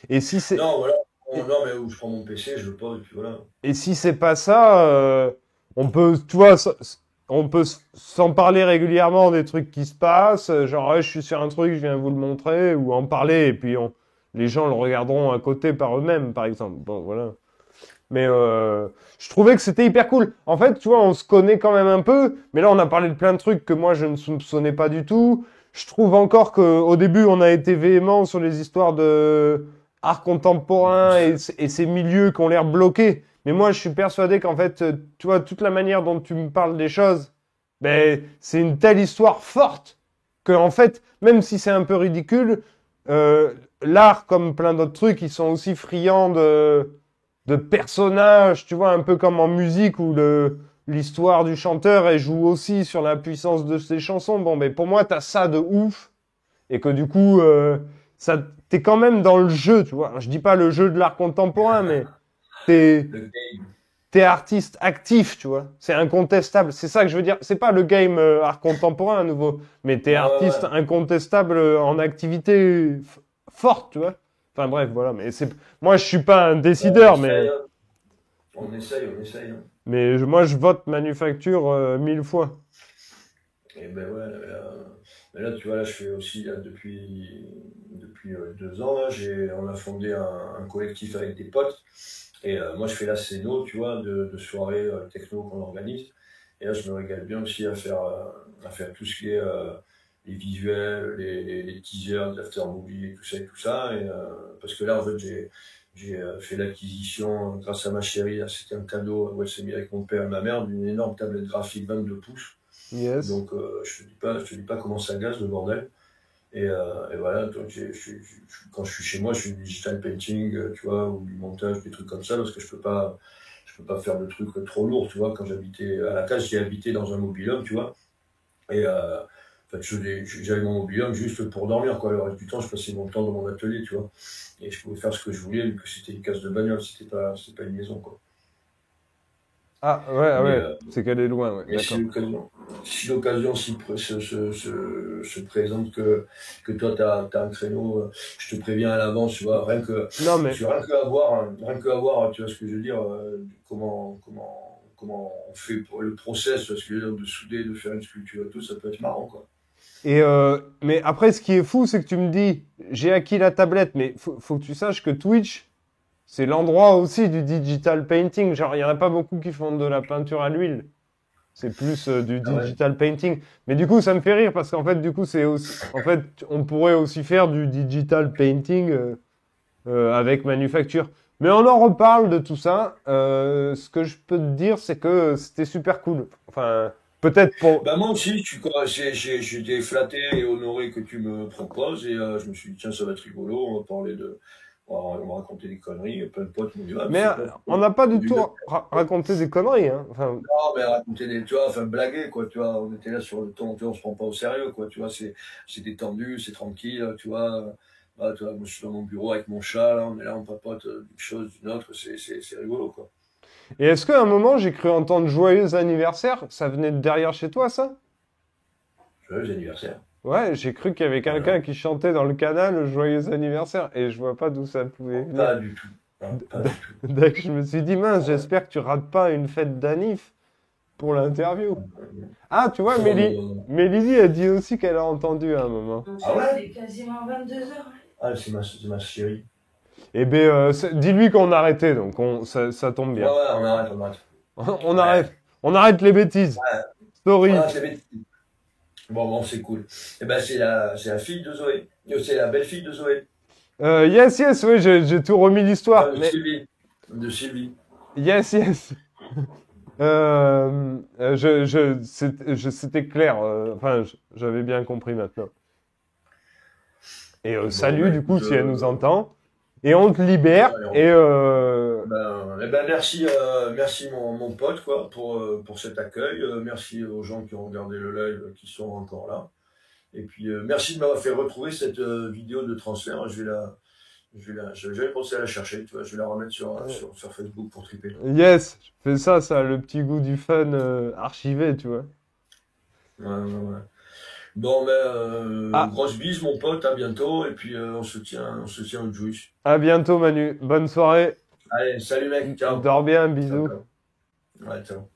Et si c'est, Non, voilà. et, Non, mais où je prends mon PC, je le pose, et puis voilà. et si c'est pas ça, on peut, tu vois, on peut s'en parler régulièrement des trucs qui se passent, genre ouais, je suis sur un truc, je viens vous le montrer, ou en parler, et puis les gens le regarderont à côté par eux-mêmes, par exemple. Bon, voilà. Mais je trouvais que c'était hyper cool. En fait, tu vois, on se connaît quand même un peu, mais là, on a parlé de plein de trucs que moi, je ne soupçonnais pas du tout. Je trouve encore qu'au début, on a été véhément sur les histoires de art contemporain et ces milieux qui ont l'air bloqués. Mais moi, je suis persuadé qu'en fait, tu vois, toute la manière dont tu me parles des choses, ben, c'est une telle histoire forte que, en fait, même si c'est un peu ridicule, l'art, comme plein d'autres trucs, ils sont aussi friands de personnages, tu vois, un peu comme en musique où l'histoire du chanteur, elle joue aussi sur la puissance de ses chansons. Bon, mais pour moi, t'as ça de ouf, et que du coup, t'es quand même dans le jeu, tu vois. Je dis pas le jeu de l'art contemporain, mais t'es, Le game. t'es artiste actif, tu vois. C'est incontestable. C'est ça que je veux dire. C'est pas le game art contemporain à nouveau, mais t'es Ouais, ouais, artiste ouais. incontestable en activité forte, tu vois. Enfin bref, voilà. Mais moi, je suis pas un Ouais, on décideur, essaye, hein. On essaye, on essaye, hein. moi, je vote manufacture 1000 fois. Et ben ouais, mais là, tu vois, là, je fais aussi, là, depuis 2 ans, là, on a fondé un collectif avec des potes. Et moi, je fais la scéno, tu vois, de soirées techno qu'on organise. Et là, je me régale bien aussi à faire tout ce qui est les visuels, les teasers, les aftermovies et tout ça et tout ça. Et, parce que là, en fait, j'ai fait l'acquisition grâce à ma chérie. Là, c'était un cadeau où elle s'est mis avec mon père et ma mère d'une énorme tablette graphique 22 pouces. Yes. Donc, je te dis pas comment ça gaze le bordel. Et voilà, donc quand je suis chez moi, je fais du digital painting, tu vois, ou du montage, des trucs comme ça, parce que je peux pas faire de trucs trop lourds, tu vois. Quand j'habitais à la case, j'ai habité dans un mobil-home, tu vois. Et en fait, j'avais mon mobil-home juste pour dormir, quoi. Le reste du temps, je passais mon temps dans mon atelier, tu vois. Et je pouvais faire ce que je voulais, vu que c'était une case de bagnole, c'était pas une maison, quoi. Ah, ouais, ah Mais ouais. C'est qu'elle est loin, ouais. Et D'accord. si l'occasion se présente que toi, tu as un créneau, je te préviens à l'avance, tu vois, Non, mais, rien que avoir, tu vois ce que je veux dire, comment on fait pour le process, parce que de souder, de faire une sculpture et tout, ça peut être marrant, quoi. Mais après, ce qui est fou, c'est que tu me dis, j'ai acquis la tablette, mais faut que tu saches que Twitch, c'est l'endroit aussi du digital painting. Genre, il y en a pas beaucoup qui font de la peinture à l'huile. C'est plus du Ah ouais. digital painting. Mais du coup, ça me fait rire parce qu'en fait, du coup, c'est aussi, en fait, on pourrait aussi faire du digital painting avec manufacture. Mais on en reparle de tout ça. Ce que je peux te dire, c'est que c'était super cool. Enfin, peut-être pour. Bah moi aussi, j'étais flatté et honoré que tu me proposes et je me suis dit tiens ça va être rigolo, on va parler de, on va raconter des conneries. Et plein de potes m'ont dit ah mais Mais c'est pas on trop n'a pas du du tout bien. raconté des conneries, hein. Enfin, Non mais raconter des, tu vois, enfin blaguer quoi, tu vois, on était là sur le ton, tu vois, on se prend pas au sérieux quoi, tu vois, c'est détendu, c'est tranquille, tu vois. Ah, tu vois, moi je suis dans mon bureau avec mon chat, là, on est là, on papote d'une chose, d'une autre, c'est rigolo quoi. et est-ce qu'à un moment, j'ai cru entendre joyeux anniversaire? Ça venait de derrière chez toi, ça? Joyeux anniversaire. Ouais, j'ai cru qu'il y avait Voilà. quelqu'un qui chantait dans le canal joyeux anniversaire et je vois pas d'où ça pouvait venir. Pas du tout. Ah, pas du tout. Donc je me suis dit, mince, j'espère que tu rates pas une fête d'anniv pour l'interview. Ah, tu vois, Non, non, non, non. Mélisie a dit aussi qu'elle a entendu à un moment. Ah ouais? Il est quasiment 22 heures. Ah, c'est ma chérie. Eh ben, dis-lui qu'on a arrêté, donc ça tombe Ouais, bien. ouais, on arrête, on arrête. On Ouais, arrête. On arrête les bêtises. ouais. Story. Voilà, je l'avais dit. Bon, bon, c'est cool. Eh ben, c'est la fille de Zoé. C'est la belle-fille de Zoé. Yes, yes, oui, j'ai tout remis l'histoire. De Mais Sylvie. De Sylvie. yes, yes. C'était clair. Enfin, j'avais bien compris maintenant. Et Bon, salut, ben, du coup, écoute, si elle nous entend. Et on te libère. allez, Et eh ben, merci, merci mon pote, quoi, pour cet accueil. Merci aux gens qui ont regardé le live, qui sont encore là. Et puis, merci de m'avoir fait retrouver cette vidéo de transfert. J'avais pensé à la chercher, tu vois. Je vais la remettre sur Facebook pour triper. yes, je fais ça, ça a le petit goût du fun archivé, tu vois. Ouais, ouais, ouais. Bon, ben, Ah, grosse bise, mon pote, à bientôt, et puis on se tient au juice. à bientôt, Manu. Bonne soirée. Allez, salut mec, ciao. Dors bien, Ciao, bisous. ciao. Ouais, ciao.